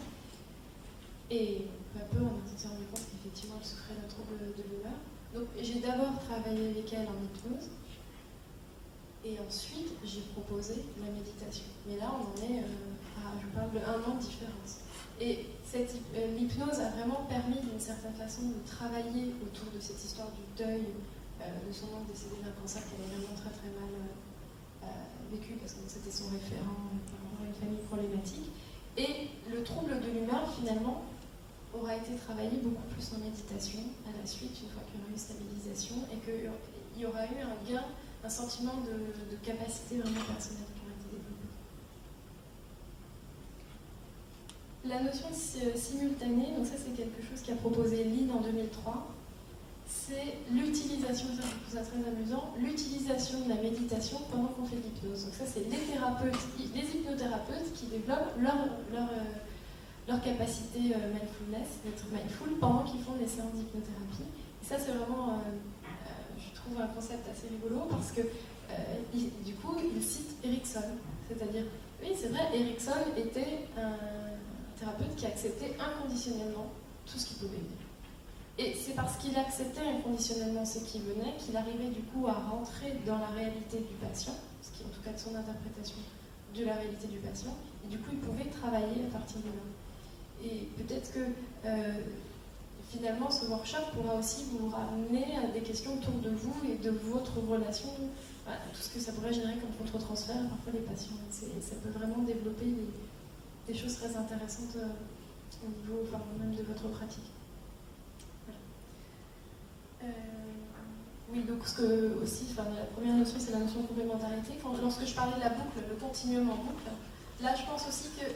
Et peu à peu, on s'est rendu compte qu'effectivement, elle souffrait d'un trouble de l'humeur. Donc j'ai d'abord travaillé avec elle en hypnose. Et ensuite, j'ai proposé la méditation. Mais là, on en est je parle de 1 an de différence. Et l'hypnose a vraiment permis, d'une certaine façon, de travailler autour de cette histoire du deuil de son oncle décédé d'un cancer qu'elle avait vraiment très très mal vécu, parce que c'était son référent par rapport à une famille problématique. Et le trouble de l'humeur, finalement, aura été travaillé beaucoup plus en méditation à la suite, une fois qu'il y aura eu stabilisation, et qu'il y aura eu un gain, un sentiment de capacité vraiment personnelle qui aura été développé. La notion simultanée, donc ça c'est quelque chose qu'a proposé Lynn en 2003, c'est l'utilisation, ça je trouve ça très amusant, l'utilisation de la méditation pendant qu'on fait de l'hypnose. Donc ça c'est les thérapeutes, les hypnothérapeutes qui développent leur capacité mindfulness, d'être mindful pendant qu'ils font des séances d'hypnothérapie. Et ça c'est vraiment, je trouve un concept assez rigolo parce que du coup il cite Erickson, c'est-à-dire, oui c'est vrai, Erickson était un thérapeute qui acceptait inconditionnellement tout ce qui pouvait venir. Et c'est parce qu'il acceptait inconditionnellement ce qui venait qu'il arrivait du coup à rentrer dans la réalité du patient, ce qui est en tout cas de son interprétation de la réalité du patient, et du coup il pouvait travailler à partir de là. Et peut-être que finalement ce workshop pourra aussi vous ramener à des questions autour de vous et de votre relation, tout ce que ça pourrait générer comme contre-transfert, parfois les patients. Ça peut vraiment développer des choses très intéressantes au niveau même de votre pratique. Voilà. Oui, donc la première notion c'est la notion de complémentarité. Lorsque je parlais de la boucle, le continuum en boucle, là, je pense aussi que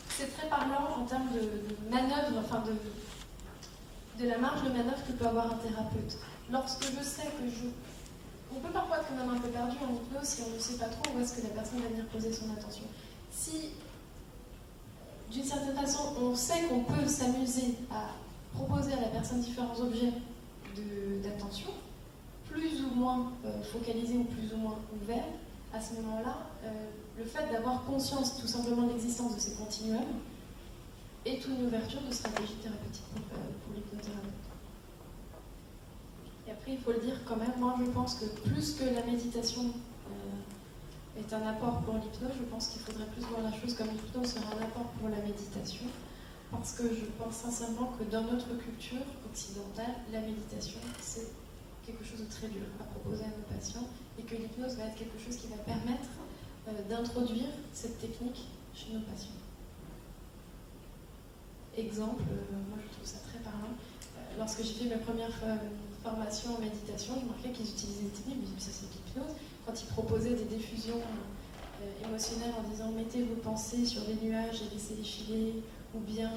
c'est très parlant en termes de manœuvre, enfin de la marge de manœuvre que peut avoir un thérapeute. Lorsque je sais que on peut parfois être quand même un peu perdu en hypnose si on ne sait pas trop où est-ce que la personne va venir poser son attention. Si, d'une certaine façon, on sait qu'on peut s'amuser à proposer à la personne différents objets d'attention, plus ou moins focalisés ou plus ou moins ouverts, à ce moment-là, le fait d'avoir conscience tout simplement de l'existence de ces continuums est une ouverture de stratégie thérapeutique pour l'hypnothérapeute. Et après, il faut le dire quand même, moi je pense que plus que la méditation est un apport pour l'hypnose, je pense qu'il faudrait plus voir la chose comme l'hypnose serait un apport pour la méditation, parce que je pense sincèrement que dans notre culture occidentale, la méditation, c'est quelque chose de très dur à proposer à nos patients, et que l'hypnose va être quelque chose qui va permettre d'introduire cette technique chez nos patients. Exemple, moi je trouve ça très parlant, lorsque j'ai fait ma première formation en méditation, je remarquais qu'ils utilisaient des techniques, mais ça c'est de l'hypnose, quand ils proposaient des diffusions émotionnelles en disant mettez vos pensées sur des nuages et laissez-les filer, ou bien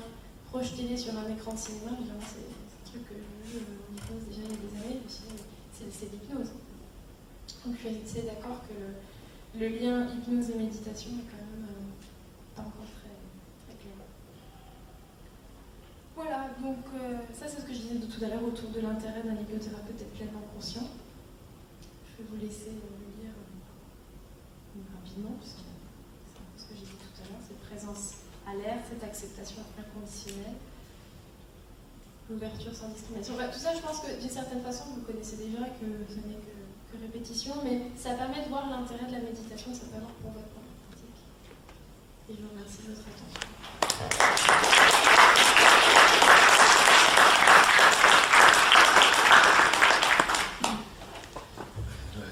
projetez-les sur un écran de cinéma, c'est un truc que je joue en hypnose déjà il y a des années, c'est l'hypnose. Donc je suis assez d'accord que le lien hypnose et méditation est quand même pas encore très clair. Voilà, donc ça c'est ce que je disais de tout à l'heure autour de l'intérêt d'un hypnothérapeute d'être pleinement conscient. Je vais vous laisser le lire rapidement, parce que c'est un peu ce que j'ai dit tout à l'heure, cette présence à l'air, cette acceptation inconditionnelle, l'ouverture sans discrimination. Enfin, tout ça, je pense que d'une certaine façon, vous connaissez déjà, que ce n'est que répétition, mais ça permet de voir l'intérêt de la méditation, ça peut avoir pour votre pratique. Et je vous remercie de votre attention.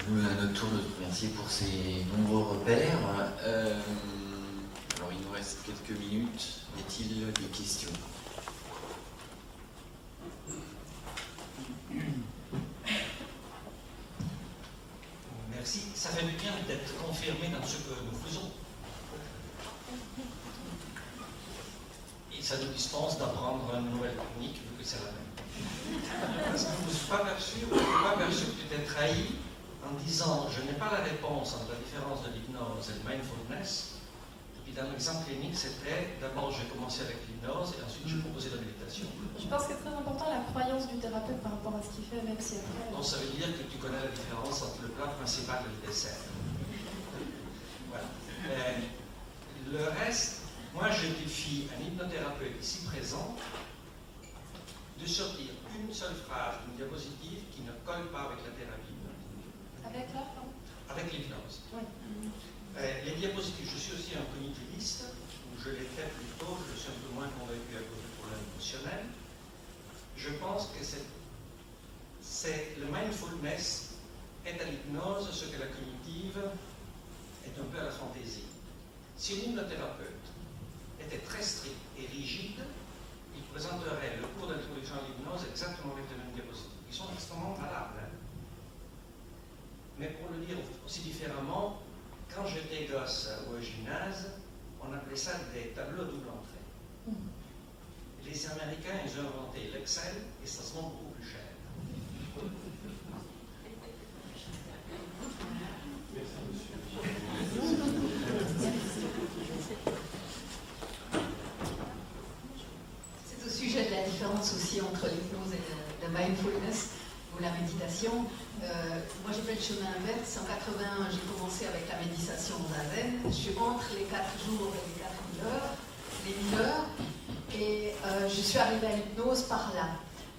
Nous, à notre tour, de te remercier pour ces nombreux repères. Alors, il nous reste quelques minutes. Y a-t-il des questions ? Merci. Ça fait du bien d'être confirmé dans ce que nous faisons. Et ça nous dispense d'apprendre une nouvelle technique, vu que c'est la même. Parce que je ne me suis pas perçu que tu étais trahi en disant je n'ai pas la réponse entre la différence de l'hypnose et le mindfulness. Et puis dans l'exemple clinique, c'était d'abord j'ai commencé avec l'hypnose et ensuite j'ai proposé la méditation. Je pense que c'est très important la croyance du thérapeute par rapport à ce qu'il fait, même si après. Donc ça veut dire que tu connais la différence entre le plat principal et le dessert. Voilà. Le reste, moi je défie un hypnothérapeute ici présent de sortir une seule phrase d'une diapositive qui ne colle pas avec la thérapie. Avec là, avec l'hypnose. Oui. Les diapositives, je suis aussi un cognitiviste, je l'ai fait plus tôt, je suis un peu moins convaincu à cause du problème émotionnel. Je pense que c'est le mindfulness est à l'hypnose ce que la cognitive est un peu à la fantaisie. Si l'hypnothérapeute était très strict et rigide, il présenterait le cours d'introduction à l'hypnose exactement avec les mêmes diapositives. Ils sont extrêmement valables. Hein. Mais pour le dire aussi différemment, quand j'étais gosse au gymnase, on appelait ça des tableaux double entrée. Les Américains, ils ont inventé l'Excel et ça se vend beaucoup plus cher. C'est au sujet de la différence aussi entre l'hypnose et le mindfulness ou la méditation. Moi j'ai fait le chemin inverse. En 81, j'ai commencé avec la méditation zazen. Je suis entre les 4 jours et les 1000 heures. Et je suis arrivée à l'hypnose par là.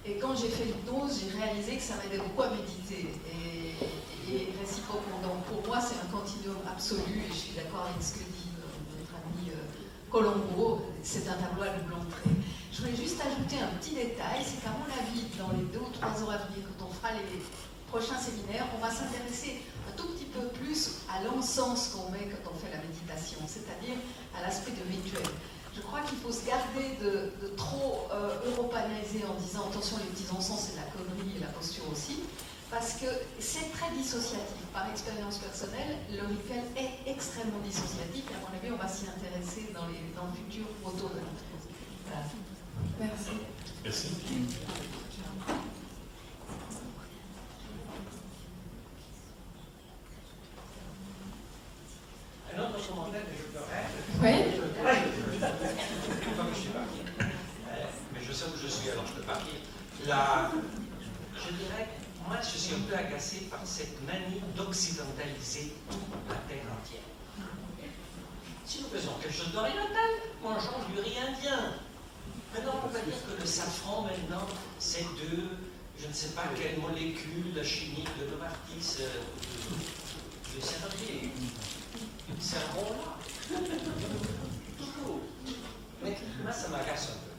Et quand j'ai fait l'hypnose, j'ai réalisé que ça m'aidait beaucoup à méditer. Et réciproquement. Donc pour moi, c'est un continuum absolu. Et je suis d'accord avec ce que dit notre ami Colombo. C'est un tableau à double entrée. Je voulais juste ajouter un petit détail. C'est qu'à mon avis, dans les 2 ou 3 ans à venir, quand on fera les prochains séminaires, on va s'intéresser un tout petit peu plus à l'encens qu'on met quand on fait la méditation, c'est-à-dire à l'aspect de rituel. Je crois qu'il faut se garder de trop européaniser en disant attention, les petits encens c'est de la connerie et la posture aussi, parce que c'est très dissociatif. Par expérience personnelle, le rituel est extrêmement dissociatif et à mon avis, on va s'y intéresser dans le futur autour de l'hypnose. Voilà. Merci. Merci. Un autre commentaire que je ferai. Oui. Mais je sais où je suis, alors je peux partir. Je dirais, moi je suis un peu agacé par cette manie d'occidentaliser toute la terre entière. Si nous faisons quelque chose d'oriental, mangeons du riz indien. Maintenant, on va dire que le safran, maintenant, c'est de, je ne sais pas quelle molécule chimique de Novartis, de cervier, du cerveau là. Toujours. Mais moi, ça m'agace un peu.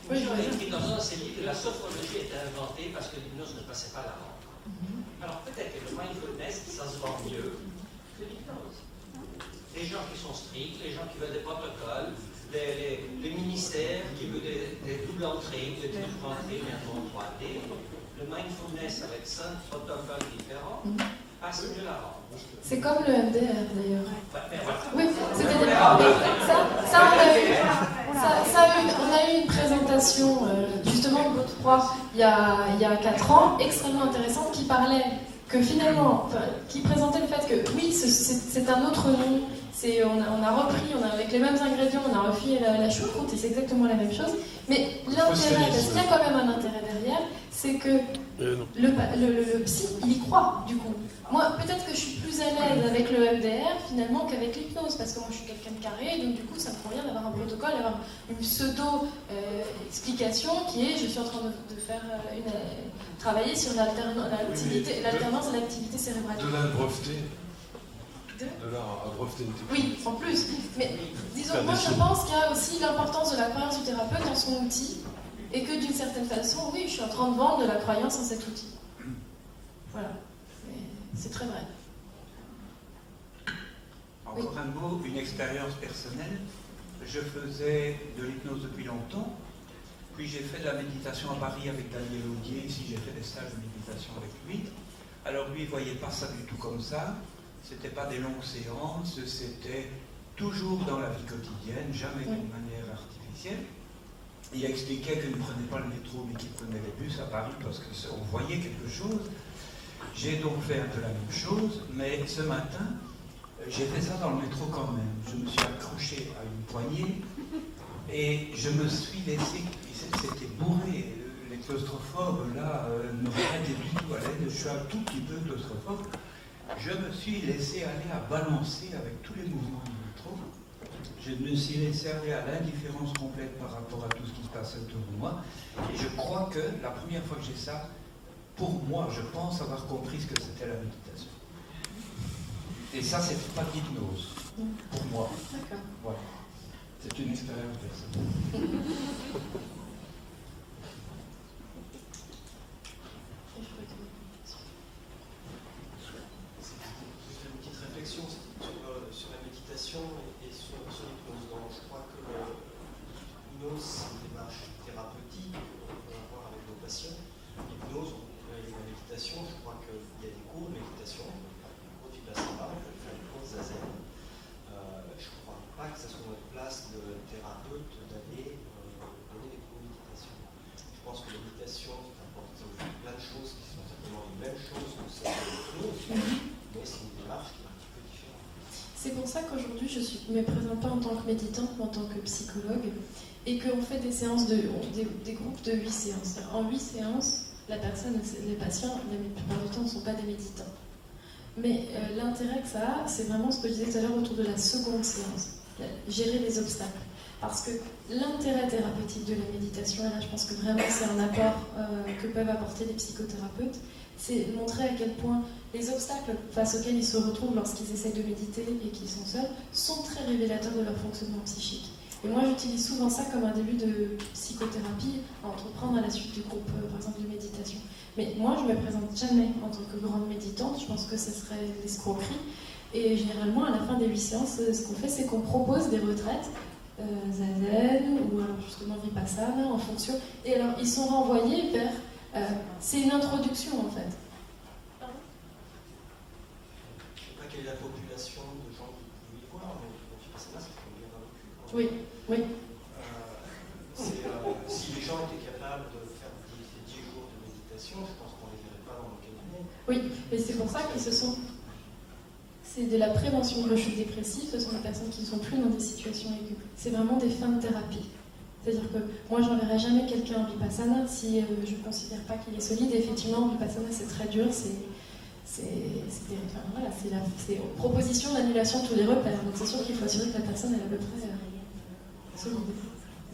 Moi, j'aurais écrit dans un de ces livres que la sophrologie était inventée parce que l'hypnose ne passait pas la langue. Alors peut-être que le mindfulness, ça se vend mieux que l'hypnose. Les gens qui sont stricts, les gens qui veulent des protocoles, les ministères qui veulent des doubles entrées, des triples entrées, bientôt en 3D. Le mindfulness avec 5 protocoles différents passe mieux la langue. C'est comme le MDR d'ailleurs. Oui, c'est-à-dire on a eu une présentation justement de votre prof il y a 4 ans, extrêmement intéressante, qui parlait que finalement, qui présentait le fait que oui, c'est un autre nom, on a repris, avec les mêmes ingrédients, on a refait la choucroute et c'est exactement la même chose, mais l'intérêt, parce qu'il y a quand même un intérêt derrière, c'est que le psy, il y croit du coup. Moi, peut-être que je suis plus à l'aise avec le MDR finalement qu'avec l'hypnose, parce que moi je suis quelqu'un de carré, donc du coup ça me convient d'avoir un protocole, d'avoir une pseudo-explication qui est je suis en train de faire travailler sur l'alternance de l'activité cérébrale. De la breveter. De la breveter une technique. Oui, en plus. Mais disons, moi je pense qu'il y a aussi l'importance de la croyance du thérapeute dans son outil, et que d'une certaine façon, oui, je suis en train de vendre de la croyance en cet outil. Voilà. C'est très vrai. Encore un mot, une expérience personnelle. Je faisais de l'hypnose depuis longtemps, puis j'ai fait de la méditation à Paris avec Daniel Audier, ici j'ai fait des stages de méditation avec lui. Alors lui, il ne voyait pas ça du tout comme ça, c'était pas des longues séances, c'était toujours dans la vie quotidienne, jamais d'une manière artificielle. Il expliquait qu'il ne prenait pas le métro, mais qu'il prenait les bus à Paris parce qu'on voyait quelque chose. J'ai donc fait un peu la même chose, mais ce matin, j'ai fait ça dans le métro quand même. Je me suis accroché à une poignée et je me suis laissé, c'était bourré, les claustrophobes là ne m'arrêtaient du tout à l'aide, je suis un tout petit peu claustrophobe. Je me suis laissé aller à balancer avec tous les mouvements du métro. Je me suis laissé aller à l'indifférence complète par rapport à tout ce qui se passe autour de moi. Et je crois que la première fois que j'ai ça, pour moi, je pense avoir compris ce que c'était la méditation. Et ça, c'est pas de l'hypnose, pour moi. D'accord. Voilà. C'est une expérience personnelle. Une petite réflexion sur la méditation et sur l'hypnose. Donc, je crois que l'hypnose, c'est une démarche thérapeutique qu'on peut avoir avec nos patients. L'hypnose, et la méditation, je crois qu'il y a des cours de méditation, des cours du Vipassana, on peut faire des cours de Zazen. Je ne crois pas que ce soit notre place de thérapeute d'aller donner des cours de méditation. Je pense que la méditation, c'est important. Ça fait plein de choses qui sont certainement les mêmes choses que celles de l'hypnose, mais c'est une démarche qui est un petit peu différente. C'est pour ça qu'aujourd'hui je ne me présente pas en tant que méditante, mais en tant que psychologue, et qu'on fait des séances des groupes de 8 séances. En 8 séances, les patients, la plupart du temps, ne sont pas des méditants. Mais l'intérêt que ça a, c'est vraiment ce que je disais tout à l'heure autour de la seconde séance, gérer les obstacles. Parce que l'intérêt thérapeutique de la méditation, et là je pense que vraiment c'est un apport que peuvent apporter les psychothérapeutes, c'est montrer à quel point les obstacles face auxquels ils se retrouvent lorsqu'ils essaient de méditer et qu'ils sont seuls sont très révélateurs de leur fonctionnement psychique. Et moi, j'utilise souvent ça comme un début de psychothérapie à entreprendre à la suite du groupe, par exemple, de méditation. Mais moi, je ne me présente jamais en tant que grande méditante. Je pense que ce serait l'escroquerie. Et généralement, à la fin des 8 séances, ce qu'on fait, c'est qu'on propose des retraites Zazen ou alors justement Vipassana en fonction. Et alors, ils sont renvoyés vers... c'est une introduction, en fait. quelle est la population de gens que vous pouvez y voir, mais le Vipassana, c'est quand même bien dans le cul. Oui, oui. Si les gens étaient capables de faire des 10 jours de méditation, je pense qu'on ne les verrait pas dans le cabinet. Oui, mais c'est pour ça qu'ils se sont... C'est de la prévention de rechute dépressive, ce sont des personnes qui ne sont plus dans des situations aiguës. C'est vraiment des fins de thérapie. C'est-à-dire que moi, j'enverrai jamais quelqu'un en Vipassana si je ne considère pas qu'il est solide. Et effectivement, Vipassana, c'est très dur, c'est proposition d'annulation de tous les repères. Donc c'est sûr qu'il faut assurer que la personne est à peu près solide.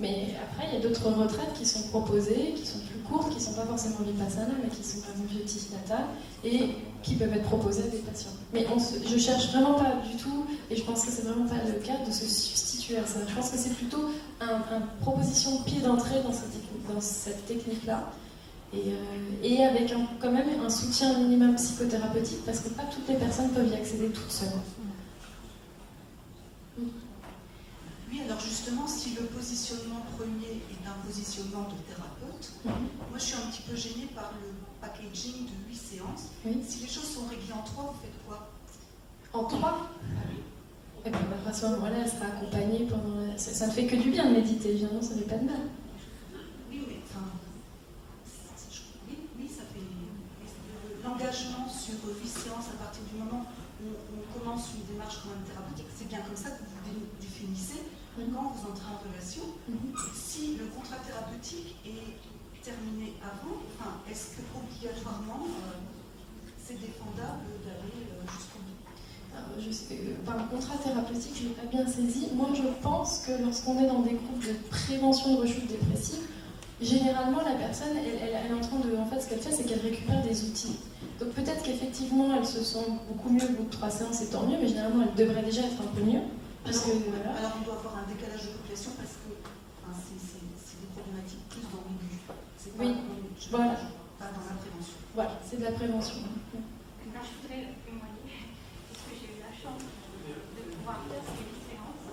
Mais après, il y a d'autres retraites qui sont proposées, qui sont plus courtes, qui ne sont pas forcément Vipassana, mais qui sont par exemple Jyotishnata, et qui peuvent être proposées à des patients. Mais je cherche vraiment pas du tout, et je pense que c'est vraiment pas le cas de se substituer à ça. Je pense que c'est plutôt une proposition de pied d'entrée dans cette technique-là, et avec quand même un soutien minimum psychothérapeutique, parce que pas toutes les personnes peuvent y accéder toutes seules. Oui, alors justement, si le positionnement premier est un positionnement de thérapeute, moi je suis un petit peu gênée par le packaging de 8 séances. Si les choses sont réglées en 3, vous faites quoi? En 3 Et bien, à ce moment-là, elle sera accompagnée pendant ça ne fait que du bien de méditer, évidemment, ça ne fait pas de mal. Oui, mais enfin... Oui, ça fait... L'engagement sur 8 séances à partir du moment où on commence une démarche quand même thérapeutique, c'est bien comme ça que vous définissez quand vous entrez en relation. Si le contrat thérapeutique est terminé avant, est-ce que obligatoirement c'est défendable d'aller jusqu'au bout? Par le contrat thérapeutique, je n'ai pas bien saisi. Moi, je pense que lorsqu'on est dans des groupes de prévention de rechute dépressive, généralement, la personne, elle est en train de... En fait, ce qu'elle fait, c'est qu'elle récupère des outils. Donc peut-être qu'effectivement, elle se sent beaucoup mieux au bout de 3 séances, c'est tant mieux, mais généralement, elle devrait déjà être un peu mieux. Alors on doit avoir un décalage de population parce que c'est des problématiques plus dans l'aigu. C'est pas, pas dans la prévention. Voilà, c'est de la prévention. Alors, je voudrais témoigner, puisque j'ai eu la chance de pouvoir faire ces séances.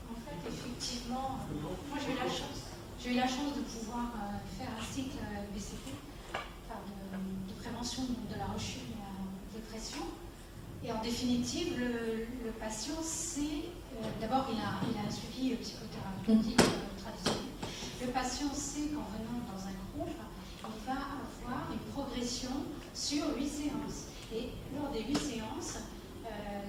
En fait, effectivement, moi j'ai eu la chance de pouvoir faire un cycle BCP, de prévention de la rechute et de la dépression. Et en définitive, le patient, d'abord, il a un suivi psychothérapeutique traditionnel. Le patient sait qu'en venant dans un groupe, il va avoir une progression sur 8 séances. Et lors des 8 séances,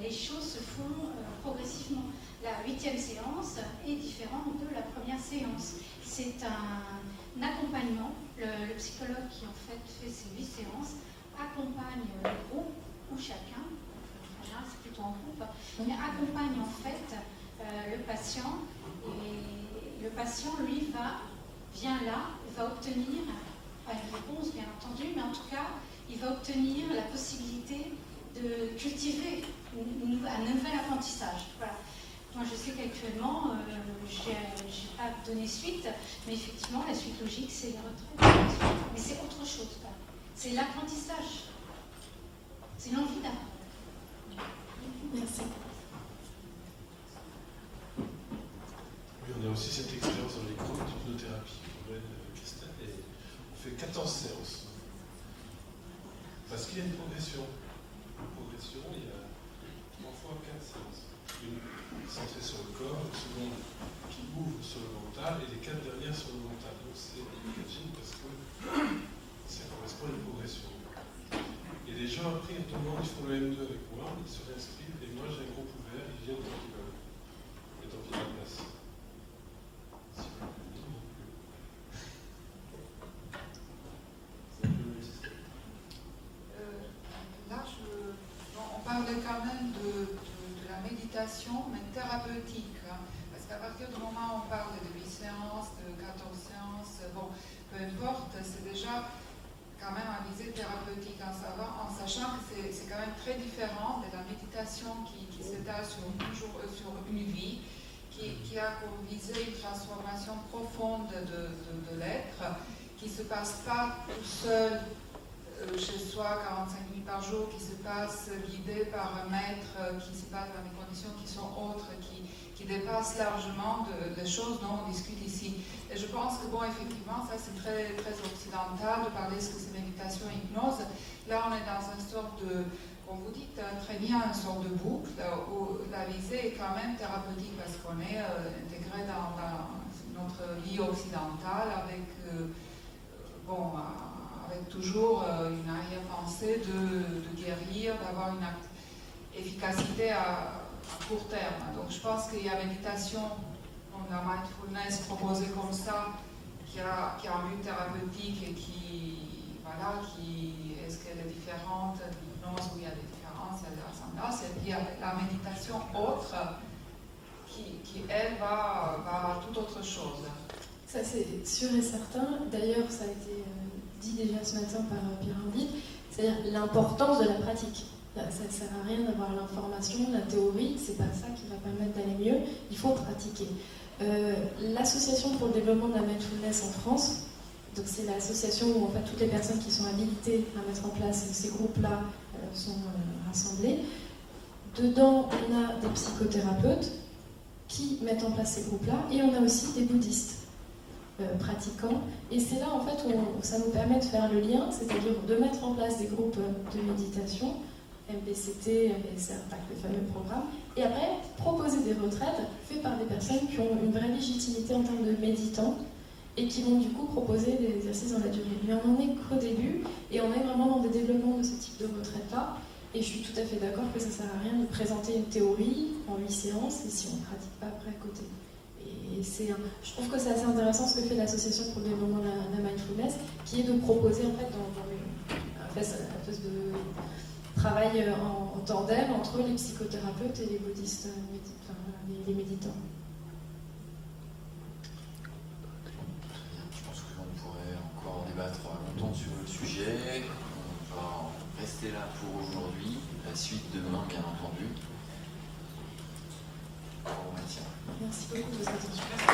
les choses se font progressivement. La 8e séance est différente de la première séance. C'est un accompagnement. Le psychologue qui en fait ces 8 séances accompagne le groupe ou chacun. C'est plutôt en groupe, mais accompagne en fait le patient, et le patient, lui, vient là, va obtenir, pas une réponse bien entendu, mais en tout cas, il va obtenir la possibilité de cultiver un nouvel apprentissage. Voilà. Moi, je sais qu'actuellement, je n'ai pas donné suite, mais effectivement, la suite logique, c'est les retraites. Mais c'est autre chose. C'est l'apprentissage. C'est l'envie d'apprendre. Merci. Oui, on a aussi cette expérience dans les groupes d'hypnothérapie pour Christelle, et on fait 14 séances. Parce qu'il y a une progression. Une progression, il y a 3 fois 4 séances. Une centrée sur le corps, une seconde qui ouvre sur le mental, et les 4 dernières sur le mental. Donc c'est imagine parce que ça correspond à une progression. Et les gens après ils demandent, ils font le M2 avec moi, ils se réinscrivent, et moi j'ai un groupe ouvert, ils viennent quand ils veulent. Et donc il y a la place. Si vous voulez, c'est un peu le même système. Là, on parlait quand même de la méditation, mais thérapeutique. Parce qu'à partir du moment où on parle de 8 séances, de 14 séances, bon, peu importe, c'est déjà quand même à visée thérapeutique en sachant que c'est quand même très différent de la méditation qui s'étale sur une vie, qui a comme visée une transformation profonde de l'être, qui ne se passe pas tout seul chez soi 45 minutes par jour, qui se passe guidé par un maître, qui se passe dans des conditions qui sont autres, qui dépassent largement des choses dont on discute ici. Et je pense que, bon, effectivement, ça c'est très, très occidental de parler de ce que c'est méditation et hypnose. Là, on est dans une sorte de comme vous dites très bien, une sorte de boucle où la visée est quand même thérapeutique parce qu'on est intégré dans notre vie occidentale avec, avec toujours une arrière-pensée de guérir, d'avoir une efficacité à court terme. Donc je pense qu'il y a méditation, la mindfulness proposée comme ça, qui a un but thérapeutique et est-ce qu'elle est différente de l'hypnose où il y a des différences, il y a des ressemblances, et puis il y a la méditation autre qui elle, va à toute autre chose. Ça, c'est sûr et certain. D'ailleurs, ça a été dit déjà ce matin par Pierre Ardit, c'est-à-dire l'importance de la pratique. Ça ne sert à rien d'avoir l'information, la théorie, c'est pas ça qui va permettre d'aller mieux, il faut pratiquer. L'Association pour le développement de la mindfulness en France, donc c'est l'association où en fait toutes les personnes qui sont habilitées à mettre en place ces groupes-là sont rassemblées. Dedans, on a des psychothérapeutes qui mettent en place ces groupes-là et on a aussi des bouddhistes pratiquants. Et c'est là en fait où ça nous permet de faire le lien, c'est-à-dire de mettre en place des groupes de méditation, MBCT, MBSR, le fameux programme, et après proposer des retraites faites par des personnes qui ont une vraie légitimité en termes de méditants et qui vont du coup proposer des exercices dans la durée. Mais on n'en est qu'au début et on est vraiment dans des développements de ce type de retraite-là. Et je suis tout à fait d'accord que ça ne sert à rien de présenter une théorie en 8 séances et si on ne pratique pas après à côté. Et je trouve que c'est assez intéressant ce que fait l'Association pour le développement de la mindfulness, qui est de proposer en fait une espèce de travail en tandem entre les psychothérapeutes et les bouddhistes, les méditants. Je pense qu'on pourrait encore débattre longtemps sur le sujet. On va rester là pour aujourd'hui. La suite demain, bien entendu. Au revoir. Merci beaucoup de votre attention.